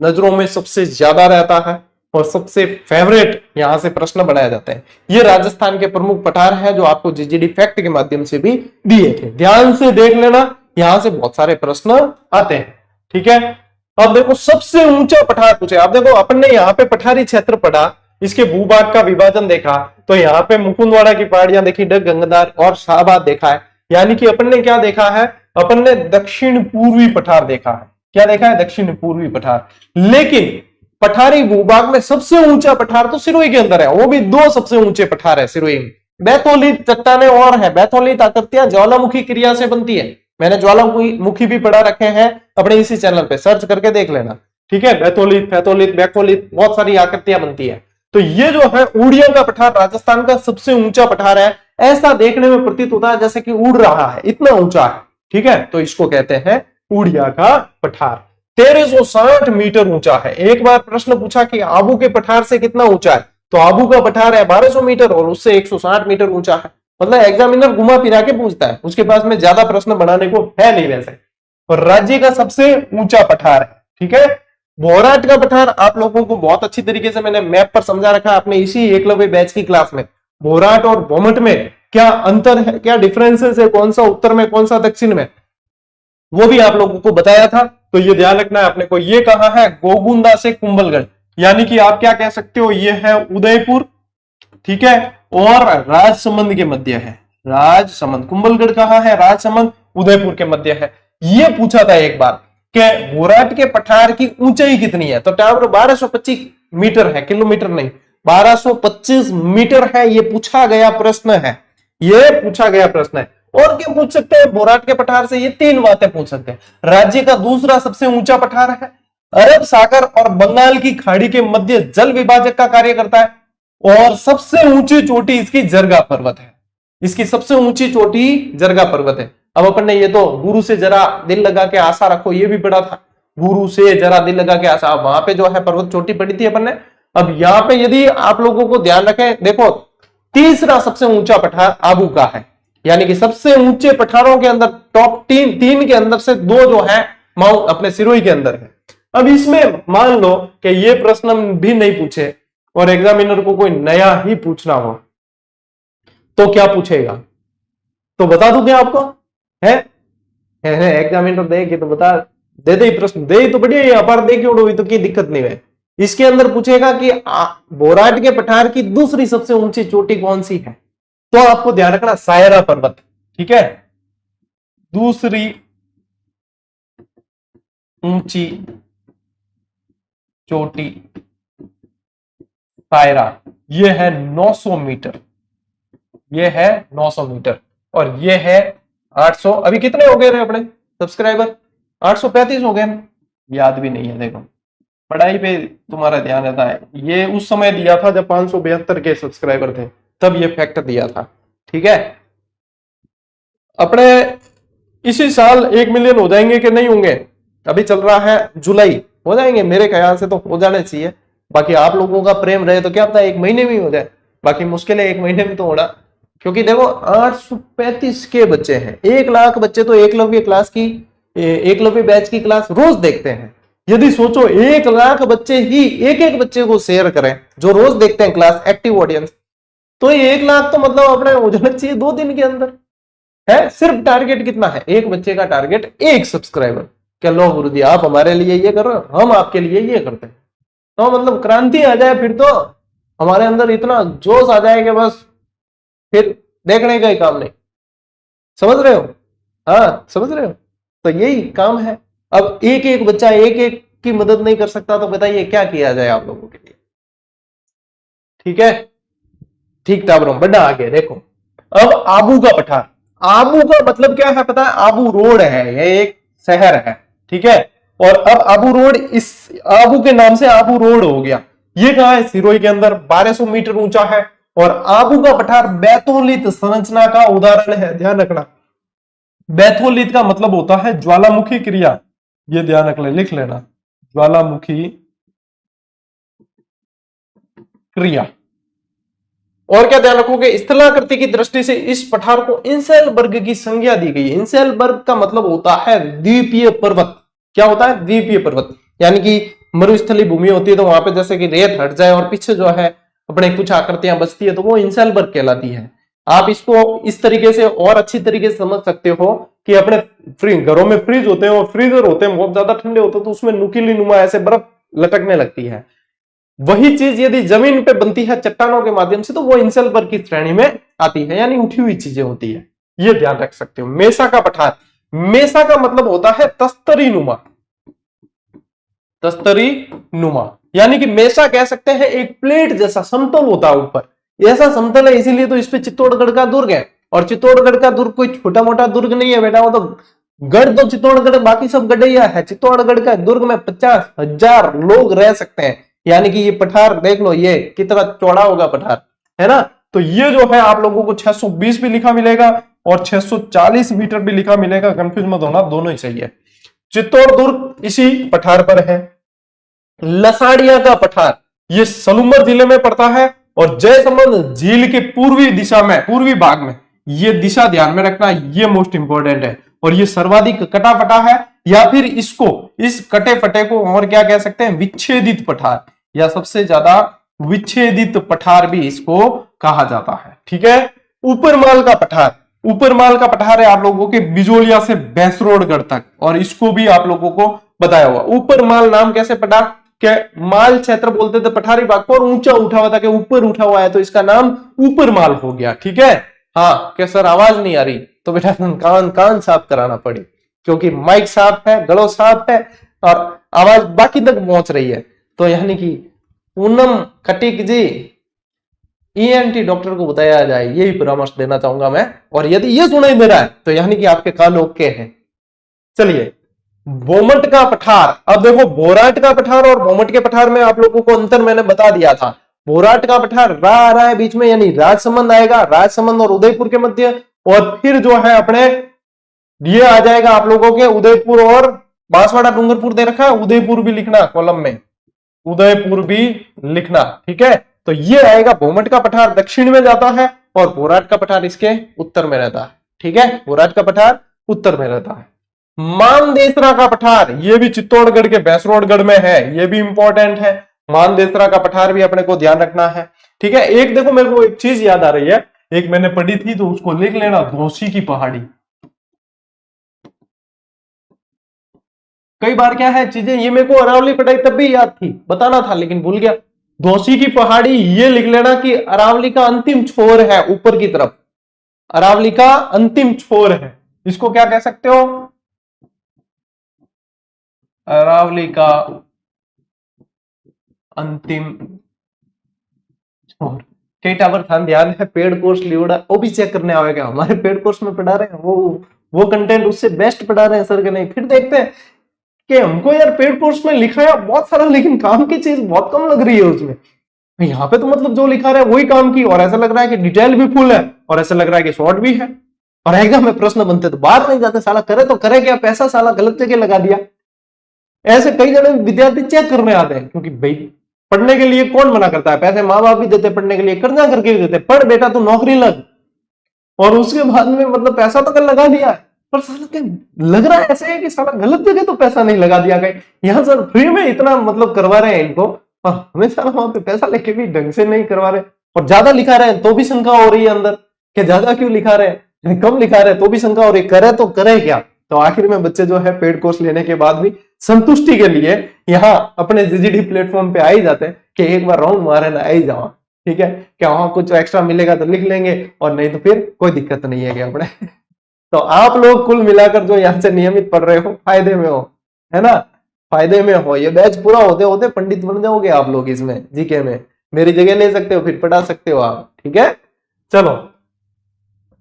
नजरों में सबसे ज्यादा रहता है और सबसे फेवरेट यहां से प्रश्न बनाए जाते हैं। ये राजस्थान के प्रमुख पठार है जो आपको जीजीडी फैक्ट के माध्यम से भी दिए थे, ध्यान से देख लेना, यहां से बहुत सारे प्रश्न आते हैं। ठीक है, अब देखो सबसे ऊंचा पठार पूछे। आप देखो अपन ने यहाँ पे पठारी क्षेत्र पढ़ा, इसके भूभाग का विभाजन देखा, तो यहाँ पे मुकुंदवाड़ा की पहाड़ियां देखी, डग गंगाधार और शाहबाद देखा है। यानी कि अपन ने क्या देखा है, अपन ने दक्षिण पूर्वी पठार देखा है। क्या देखा है? दक्षिण पूर्वी पठार। लेकिन पठारी भूभाग में सबसे ऊंचा पठार तो सिरोही के अंदर है, वो भी दो सबसे ऊंचे पठार है सिरोही में। बैथोलित चट्टाने और है, बैथोलित आकृतियां ज्वालामुखी क्रिया से बनती है। मैंने ज्वालामुखी भी पढ़ा रखे हैं अपने इसी चैनल पे, सर्च करके देख लेना। ठीक है, बैथोलित, फैथोलित, बैकोलित, बहुत सारी आकृतियां बनती है। तो ये जो है ऊड़िया का पठार राजस्थान का सबसे ऊंचा पठार है। ऐसा देखने में प्रतीत होता है जैसे कि उड़ रहा है, इतना ऊंचा है। ठीक है, तो इसको कहते हैं ऊड़िया का पठार। 1360 मीटर ऊंचा है। एक बार प्रश्न पूछा कि आबू के पठार से कितना ऊंचा है, तो आबू का पठार है 1200 मीटर और उससे 160 मीटर ऊंचा है। मतलब एग्जामिनर घुमा फिरा के पूछता है, उसके पास में ज्यादा प्रश्न बनाने को है नहीं वैसे। और राज्य का सबसे ऊंचा पठार है। ठीक है, भोराट का पठार आप लोगों को बहुत अच्छी तरीके से मैंने मैप पर समझा रखा है अपने इसी एकलव्य बैच की क्लास में। भोराट और भोमट में क्या अंतर है, क्या डिफरेंसेस है, कौन सा उत्तर में, कौन सा दक्षिण में, वो भी आप लोगों को बताया था। तो ये ध्यान रखना है अपने को। ये कहा है गोगुंदा से कुंभलगढ़, यानी कि आप क्या कह सकते हो, ये है उदयपुर। ठीक है, और राजसमंद के मध्य है। राजसमंद, कुंभलगढ़ कहाँ है? राजसमंद, उदयपुर के मध्य है। ये पूछा था एक बार कि भोराट के पठार की ऊंचाई कितनी है, तो टावर 1225 मीटर है, किलोमीटर नहीं, 1225 मीटर है। ये पूछा गया प्रश्न है, ये पूछा गया प्रश्न है। और क्या पूछ सकते हैं भोराट के पठार से? ये तीन बातें पूछ सकते हैं। राज्य का दूसरा सबसे ऊंचा पठार है, अरब सागर और बंगाल की खाड़ी के मध्य जल विभाजक का कार्य करता है, और सबसे ऊंची चोटी इसकी जरगा पर्वत है। इसकी सबसे ऊंची चोटी जरगा पर्वत है। अब अपन ने ये तो गुरु से जरा दिल लगा के आशा रखो, ये भी पढ़ा था, गुरु से जरा दिल लगा के आशा। वहां पे जो है पर्वत चोटी पड़ी थी अपन ने। अब यहाँ पे यदि आप लोगों को ध्यान रखें, देखो तीसरा सबसे ऊंचा पठार आबू का है, यानी कि सबसे ऊंचे पठारों के अंदर टॉप तीन के अंदर से दो जो है माउंट अपने सिरोही के अंदर है। अब इसमें मान लो कि ये प्रश्न भी नहीं पूछे और एग्जामिनर को कोई नया ही पूछना हो, तो क्या पूछेगा? तो बता दूं क्या आपको? है एग्जामिनर देगी तो बता दे दे, प्रश्न दे तो बढ़िया, ये अपार दे क्यों तो कोई दिक्कत नहीं है। इसके अंदर पूछेगा कि बोराट के पठार की दूसरी सबसे ऊंची चोटी कौन सी है, तो आपको ध्यान रखना सायरा पर्वत। ठीक है, दूसरी ऊंची चोटी सायरा, ये है 900 मीटर, ये है 900 मीटर, और ये है 800। अभी कितने हो गए रे अपने सब्सक्राइबर? 835 हो गए ना, याद भी नहीं है। देखो पढ़ाई पे तुम्हारा ध्यान रहता है। ये उस समय दिया था जब 572 के सब्सक्राइबर थे, तब ये फैक्ट दिया था। ठीक है, अपने इसी साल 1 मिलियन हो जाएंगे कि नहीं होंगे? अभी चल रहा है जुलाई, हो जाएंगे मेरे ख्याल से, तो हो जाने चाहिए। बाकी आप लोगों का प्रेम रहे तो क्या पता 1 महीने में हो जाए, बाकी मुश्किल है 1 महीने में तो होना। क्योंकि देखो 835 के बच्चे हैं, 1 लाख बच्चे तो एकलव्य क्लास की, एकलव्य बैच की क्लास रोज देखते हैं। यदि सोचो 1 लाख बच्चे ही एक बच्चे को शेयर करें जो रोज देखते हैं क्लास, एक्टिव ऑडियंस, तो 1 लाख तो मतलब अपने हो जाना चाहिए 2 दिन के अंदर है। सिर्फ टारगेट कितना है? एक बच्चे का टारगेट 1 सब्सक्राइबर। क्या लो गुरुजी आप हमारे लिए ये करो, हम आपके लिए ये करते हैं, तो मतलब क्रांति आ जाए, फिर तो हमारे अंदर इतना जोश आ जाए कि बस फिर देखने का ही काम नहीं। समझ रहे हो? हाँ समझ रहे हो? तो यही काम है। अब एक बच्चा एक की मदद नहीं कर सकता, तो बताइए क्या किया जाए आप लोगों के लिए? ठीक है, ठीक था ब्रो, बढ़ा आगे। देखो अब आबू का पठार। आबू का मतलब क्या है पता है? आबू रोड है, ये एक शहर है। ठीक है, और अब आबू रोड, इस आबू के नाम से आबू रोड हो गया। ये कहां है? सिरोही के अंदर, 1200 मीटर ऊंचा है। और आबू का पठार बैथोलित संरचना का उदाहरण है, ध्यान रखना। बैथोलित का मतलब होता है ज्वालामुखी क्रिया, ये ध्यान रख ले, लिख लेना, ज्वालामुखी क्रिया। और क्या ध्यान रखोगे? स्थलाकृति की दृष्टि से इस पठार को इंसेलबर्ग की संज्ञा दी गई है। इंसेलबर्ग का मतलब होता है द्वीपीय पर्वत। क्या होता है? द्वीपीय पर्वत, यानी कि मरुस्थली भूमि होती है तो वहां पे जैसे कि रेत हट जाए और पीछे जो है अपने कुछ आकृतियां बचती है तो वो इंसेलबर्ग कहलाती है। आप इसको इस तरीके से और अच्छी तरीके से समझ सकते हो कि अपने घरों में फ्रिज होते हैं और फ्रीजर होते हैं बहुत ज्यादा ठंडे होते हैं तो उसमें नुकीली नुमा ऐसे बर्फ लटकने लगती है। वही चीज यदि जमीन पे बनती है चट्टानों के माध्यम से तो वो इंसेलबर्ग की श्रेणी में आती है, यानी उठी हुई चीजें होती है। ये ध्यान रख सकते हो। मेसा का पठार, मेसा का मतलब होता है तस्तरी नुमा, तस्तरी नुमा, यानी कि मेसा कह सकते हैं एक प्लेट जैसा समतल होता है ऊपर, ऐसा समतल है इसीलिए तो इस पे चित्तौड़गढ़ का दुर्ग है। और चित्तौड़गढ़ का दुर्ग कोई छोटा मोटा दुर्ग नहीं है बेटा, वो तो गढ़ तो चित्तौड़गढ़ बाकी सब गढ़ैया है, चित्तौड़गढ़ का दुर्ग में 50,000 लोग रह सकते हैं। यानी कि ये पठार देख लो ये कितना चौड़ा होगा पठार, है ना। तो ये जो है आप लोगों को 620 भी लिखा मिलेगा और 640 मीटर भी लिखा मिलेगा, कंफ्यूज मत होना, दोनों ही सही है। चित्तौड़ दुर्ग इसी पठार पर है। लसाड़िया का पठार ये सलूमर जिले में पड़ता है और जयसमंद झील के पूर्वी दिशा में, पूर्वी भाग में, ये दिशा ध्यान में रखना, ये मोस्ट इंपोर्टेंट है। और ये सर्वाधिक कटा फटा है, या फिर इसको, इस कटे फटे को और क्या कह सकते हैं, विच्छेदित पठार, या सबसे ज्यादा विच्छेदित पठार भी इसको कहा जाता है। ठीक है। ऊपरमाल का पठार, ऊपरमाल का पठार है आप लोगों के बिजोलिया से भैंसरोडगढ़ तक, और इसको भी आप लोगों को बताया हुआ। ऊपरमाल नाम कैसे पड़ा, के माल क्षेत्र बोलते थे पठारी भाग को, और ऊंचा उठा हुआ था कि ऊपर उठा हुआ है तो इसका नाम ऊपरमाल हो गया। ठीक है। हाँ क्या सर आवाज नहीं आ रही, तो बेटा कान कान साफ कराना पड़े, क्योंकि माइक साफ है, गलो साफ है और आवाज बाकी तक पहुंच रही है। तो यानी कि पूनम खटीक जी ईएनटी डॉक्टर को बताया जाए, यही परामर्श देना चाहूंगा मैं। और यदि ये सुनाई दे रहा है तो यानी कि आपके कान ओके हैं। चलिए, बोमट का पठार। अब देखो बोराट का पठार और बोमट के पठार में आप लोगों को अंतर मैंने बता दिया था। बोराट का पठार रा आ रहा है बीच में, यानी राजसमंद आएगा, राजसमंद और उदयपुर के मध्य, और फिर जो है अपने ये आ जाएगा आप लोगों के उदयपुर और बांसवाड़ा डूंगरपुर दे रखा है, उदयपुर भी लिखना कॉलम में, उदयपुर भी लिखना। ठीक है। तो ये आएगा बोमट का पठार दक्षिण में जाता है और बोराट का पठार इसके उत्तर में रहता है। ठीक है। बोराट का पठार उत्तर में रहता है। मानदेसरा का पठार ये भी चित्तौड़गढ़ के भैंसरोडगढ़ में है, ये भी इंपॉर्टेंट है। मानदेसरा का पठार भी अपने को ध्यान रखना है। ठीक है। एक देखो मेरे को एक चीज याद आ रही है, एक मैंने पढ़ी थी तो उसको लिख लेना, धौसी की पहाड़ी। कई बार क्या है चीजें, ये मेरे को अरावली पढ़ाई तब भी याद थी, बताना था लेकिन भूल गया। धौसी की पहाड़ी ये लिख लेना कि अरावली का अंतिम छोर है ऊपर की तरफ, अरावली का अंतिम छोर है, इसको क्या कह सकते हो, अरावली का अंतिम छोर। कई टावर था ध्यान है, पेड़ कोर्स लियोड़ा वो भी चेक करने आएगा, हमारे पेड़ कोर्स में पढ़ा रहे हैं वो कंटेंट उससे बेस्ट पढ़ा रहे हैं सर के नहीं। फिर देखते हैं कि हमको यार पेड कोर्स में लिखा है बहुत सारा लेकिन काम की चीज बहुत कम लग रही है उसमें। यहाँ पे तो मतलब जो लिखा रहा है वही काम की, और ऐसा लग रहा है कि डिटेल भी फुल है और ऐसा लग रहा है कि शॉर्ट भी है। और एग्जाम में प्रश्न बनते तो बाहर नहीं जाते, साला करे तो करे क्या, पैसा साला गलत जगह लगा दिया। ऐसे कई जने विद्यार्थी चेक करने आते हैं, क्योंकि भाई पढ़ने के लिए कौन मना करता है, पैसे माँ बाप भी देते पढ़ने के लिए, कर्जा करके भी देते, पढ़ बेटा तू नौकरी लग। और उसके बाद में मतलब पैसा तो कर लगा दिया है, पर साला क्या लग रहा है ऐसे है कि साला गलत जगह तो पैसा नहीं लगा दिया गया, यहाँ सर फ्री में इतना मतलब करवा रहे हैं इनको, और हमें साला वहां पे पैसा लेके भी ढंग से नहीं करवा रहे, और ज्यादा लिखा रहे हैं तो भी शंका हो रही है अंदर कि ज्यादा क्यों लिखा रहे हैं, कम लिखा रहे तो भी शंका हो रही, करे तो करे क्या। तो आखिर में बच्चे जो है पेड कोर्स लेने के बाद भी संतुष्टि के लिए यहाँ अपने जीजीडी प्लेटफॉर्म पे आ ही जाते हैं कि एक बार राउंड मारे ना आ ही जाओ। ठीक है। क्या वहां कुछ एक्स्ट्रा मिलेगा तो लिख लेंगे, और नहीं तो फिर कोई दिक्कत नहीं है क्या अपने। तो आप लोग कुल मिलाकर जो यहाँ से नियमित पढ़ रहे हो फायदे में हो, है ना, फायदे में हो। ये बैच पूरा होते होते पंडित बन जाओगे आप लोग इसमें, जीके में मेरी जगह ले सकते हो, फिर पढ़ा सकते हो आप। ठीक है। चलो,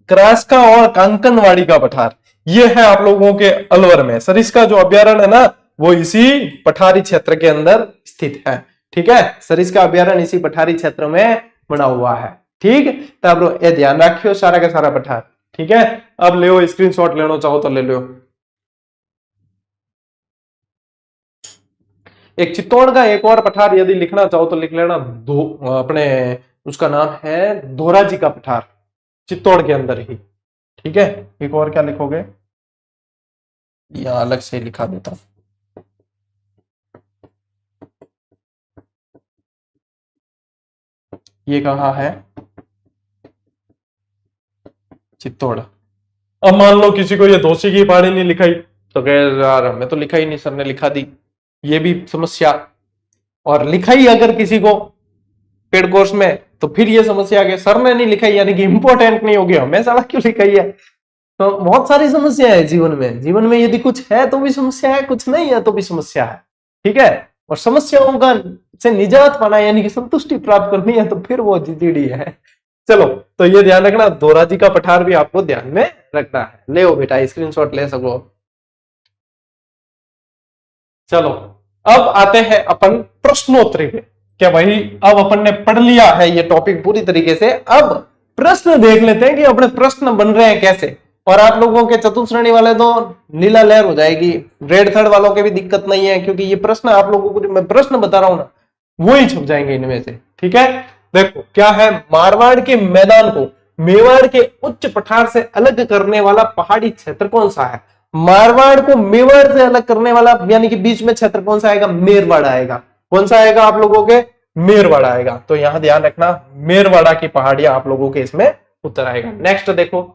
क्रास्का और कांकनवाड़ी का पठार ये है आप लोगों के अलवर में। सर इसका जो अभ्यारण्य है ना वो इसी पठारी क्षेत्र के अंदर स्थित है। ठीक है। सर इसका अभ्यारण्य इसी पठारी क्षेत्र में बना हुआ है। ठीक। तो आप लोग ये ध्यान रखियो सारा का सारा पठार। ठीक है। अब ले स्क्रीनशॉट लेना चाहो तो ले लो। एक चित्तौड़ का एक और पठार यदि लिखना चाहो तो लिख लेना, अपने उसका नाम है धोराजी का पठार, चित्तौड़ के अंदर ही। ठीक है। एक और क्या लिखोगे, या अलग से लिखा देता हूं, ये कहाँ है? चित्तौड़। अब मान लो किसी को ये दोषी की पहाड़ी नहीं लिखाई, तो कहे यार हमें तो लिखा ही नहीं, सर ने लिखा दी, ये भी समस्या। और लिखाई अगर किसी को पेड कोर्स में, तो फिर ये समस्या कि सर ने नहीं लिखाई, यानी कि इंपॉर्टेंट नहीं हो गया, हमें साला क्यों लिखाई है। तो बहुत सारी समस्या है जीवन में। जीवन में यदि कुछ है तो भी समस्या है, कुछ नहीं है तो भी समस्या है, ठीक है। और समस्याओं का से निजात पाना यानी कि संतुष्टि प्राप्त करनी है, तो फिर वो जीडी है। चलो, तो ये ध्यान रखना, दोराजी का पठार भी आपको ध्यान में रखना है। ले बेटा, स्क्रीनशॉट ले सको। चलो, अब आते हैं अपन प्रश्नोत्तरी पे। क्या भाई, अब अपन ने पढ़ लिया है ये टॉपिक पूरी तरीके से, अब प्रश्न देख लेते हैं कि अपने प्रश्न बन रहे हैं कैसे। और आप लोगों के चतुश्रेणी वाले तो नीला लहर हो जाएगी, रेड थर्ड वालों के भी दिक्कत नहीं है, क्योंकि ये प्रश्न आप लोगों को जो मैं प्रश्न बता रहा हूं ना, वो ही छप जाएंगे इनमें से, ठीक है। देखो क्या है, मारवाड़ के मैदान को मेवाड़ के उच्च पठार से अलग करने वाला पहाड़ी क्षेत्र कौन सा है? मारवाड़ को मेवाड़ से अलग करने वाला यानी कि बीच में क्षेत्र कौन सा आएगा? मेरवाड़ आएगा। कौन सा आएगा आप लोगों के? मेरवाड़ा आएगा। तो यहां ध्यान रखना, मेरवाड़ा की पहाड़ियां आप लोगों के इसमें उत्तर आएगा। नेक्स्ट देखो,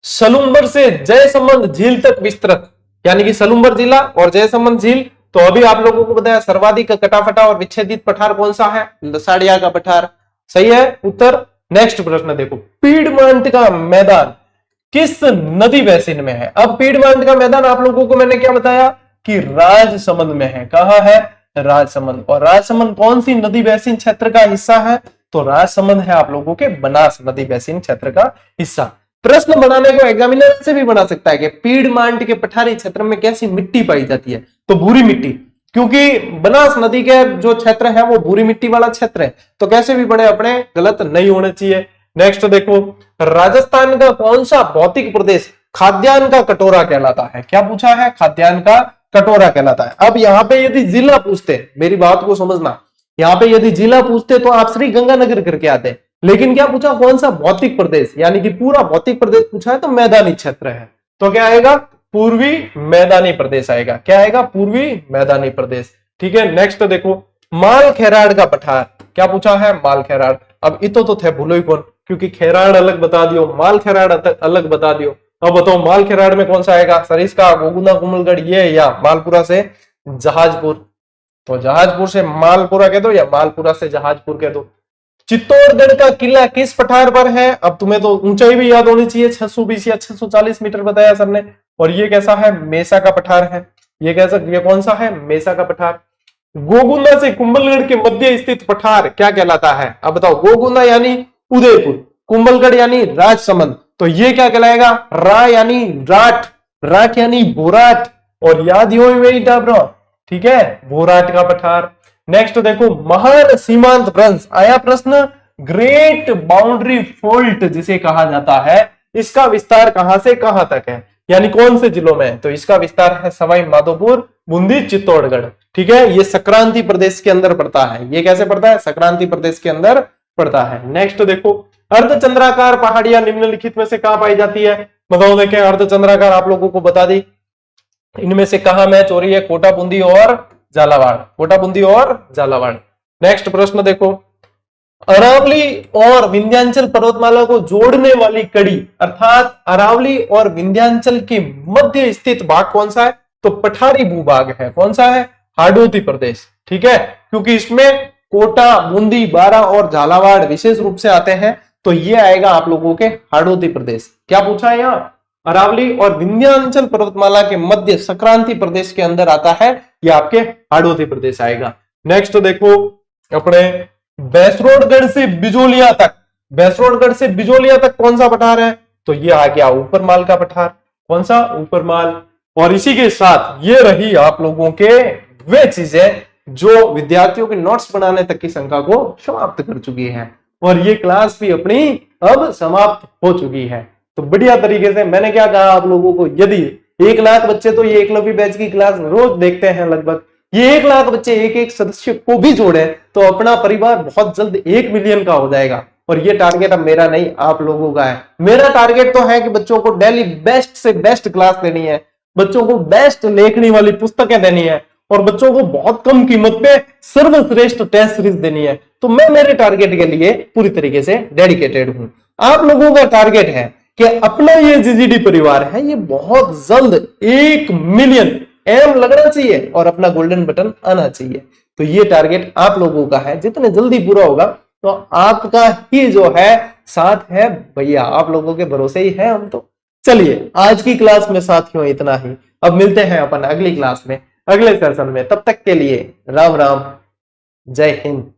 सलुम्बर से जयसमंद झील तक विस्तृत, यानी कि सलुम्बर जिला और जयसमंद झील। तो अभी आप लोगों को बताया सर्वाधिक कटाफटा और विच्छेदित पठार कौन सा है? लसाड़िया का पठार, सही है उत्तर। नेक्स्ट प्रश्न देखो, पीडमांत का मैदान किस नदी बेसिन में है? अब पीडमांत का मैदान आप लोगों को मैंने क्या बताया कि राजसमंद में है। कहां है? राजसमंद। और राजसमंद कौन सी नदी बेसिन क्षेत्र का हिस्सा है? तो राजसमंद है आप लोगों के बनास नदी बेसिन क्षेत्र का हिस्सा। प्रश्न बनाने को एग्जामिनर से भी बना सकता है कि पीडमांत के पठारी क्षेत्र में कैसी मिट्टी पाई जाती है? तो भूरी मिट्टी, क्योंकि बनास नदी के जो क्षेत्र है वो भूरी मिट्टी वाला क्षेत्र है, तो कैसे भी बड़े अपने गलत नहीं होने चाहिए। नेक्स्ट देखो, राजस्थान का कौन सा भौतिक प्रदेश खाद्यान्न का कटोरा कहलाता है? क्या पूछा है? खाद्यान्न का कटोरा कहलाता है। अब यहाँ पे यदि जिला पूछते, मेरी बात को समझना, यहाँ पे यदि जिला पूछते तो आप श्री गंगानगर करके आते, लेकिन क्या पूछा? कौन सा भौतिक प्रदेश, यानी कि पूरा भौतिक प्रदेश पूछा है, तो मैदानी क्षेत्र है, तो क्या आएगा? पूर्वी मैदानी प्रदेश आएगा। क्या आएगा? पूर्वी मैदानी प्रदेश, ठीक है। नेक्स्ट देखो, माल खेराड़ का पठार, क्या पूछा है? माल खेराड़। अब इतो तो थे भूलो ही कौन, क्योंकि खेराड़ अलग बता दियो, माल खेराड़ अलग बता दियो। अब बताओ माल खेराड़ में कौन सा आएगा? सरिस्का, गोगुना, कुमलगढ़, ये, या मालपुरा से जहाजपुर? तो जहाजपुर से मालपुरा कह दो या मालपुरा से जहाजपुर कह दो। चित्तौड़गढ़ का किला किस पठार पर है? अब तुम्हें तो ऊंचाई भी याद होनी चाहिए, 620 या 640 मीटर बताया सर ने। और ये कैसा है? मेसा का पठार है। ये कैसा, ये कौन सा है? मेसा का पठार। गोगुंदा से कुंभलगढ़ के मध्य स्थित पठार क्या कहलाता है? अब बताओ, गोगुंदा यानी उदयपुर, कुंभलगढ़ यानी राजसमंद, तो ये क्या कहलाएगा? रा यानी राठ, राठ यानी बोराट, और याद ही वही टाबरो, ठीक है, बोराट का पठार। नेक्स्ट देखो, महान सीमांत भ्रंश आया प्रश्न, ग्रेट बाउंड्री फॉल्ट जिसे कहा जाता है, इसका विस्तार कहां से कहां तक है, यानी कौन से जिलों में? तो इसका विस्तार है सवाई माधोपुर, बूंदी, चित्तौड़गढ़, ठीक है। ये संक्रांति प्रदेश के अंदर पड़ता है। ये कैसे पड़ता है? संक्रांति प्रदेश के अंदर पड़ता है। नेक्स्ट देखो, अर्धचंद्राकार पहाड़ियां निम्नलिखित में से कहां पाई जाती है? बताओ। देखें, अर्धचंद्राकार आप लोगों को बता दी, इनमें से कहां मैच हो रही है? कोटा, बूंदी और झालावाड़, कोटा, बूंदी और झालावाड़। नेक्स्ट प्रश्न देखो, अरावली और विंध्याचल पर्वतमाला को जोड़ने वाली कड़ी अर्थात अरावली और विंध्याचल के मध्य स्थित भाग कौन सा है? तो पठारी भूभाग है। कौन सा है? हाडोती प्रदेश, ठीक है, क्योंकि इसमें कोटा, बूंदी, बारा और झालावाड़ विशेष रूप से आते हैं, तो ये आएगा आप लोगों के हाडोती प्रदेश। क्या पूछा है यहाँ? अरावली और विंध्याचल पर्वतमाला के मध्य संक्रांति प्रदेश के अंदर आता है, ये आपके हाडोती प्रदेश आएगा। नेक्स्ट देखो, अपने बैसरोडगढ़ से बिजोलिया तक, बैसरोडगढ़ से बिजोलिया तक कौन सा पठार है? तो ये आ गया ऊपरमाल का पठार। कौन सा? ऊपरमाल। और इसी के साथ ये रही आप लोगों के वे चीजें जो विद्यार्थियों के नोट्स बनाने तक की शंका को समाप्त कर चुकी है, और ये क्लास भी अपनी अब समाप्त हो चुकी है। तो बढ़िया तरीके से मैंने क्या कहा आप लोगों को, यदि 1 लाख बच्चे तो ये एकलव्य बैच की क्लास रोज देखते हैं लगभग, ये 1 लाख बच्चे एक एक सदस्य को भी जोड़े तो अपना परिवार बहुत जल्द 1 मिलियन का हो जाएगा। और ये टारगेट अब मेरा नहीं, आप लोगों का है। मेरा टारगेट तो है कि बच्चों को डेली बेस्ट से बेस्ट क्लास देनी है, बच्चों को बेस्ट लेखनी वाली पुस्तकें देनी है, और बच्चों को बहुत कम कीमत पे सर्वश्रेष्ठ टेस्ट सीरीज देनी है। तो तो मैं मेरे टारगेट के लिए पूरी तरीके से डेडिकेटेड हूं। आप लोगों का टारगेट है कि अपना ये जीजीडी परिवार है ये बहुत जल्द 1 मिलियन एम लगना चाहिए और अपना गोल्डन बटन आना चाहिए। तो ये टारगेट आप लोगों का है, जितने जल्दी पूरा होगा तो आपका ही जो है साथ है भैया, आप लोगों के भरोसे ही है हम तो। चलिए आज की क्लास में साथियों इतना ही, अब मिलते हैं अपन अगली क्लास में, अगले सेशन में। तब तक के लिए राम राम, जय हिंद।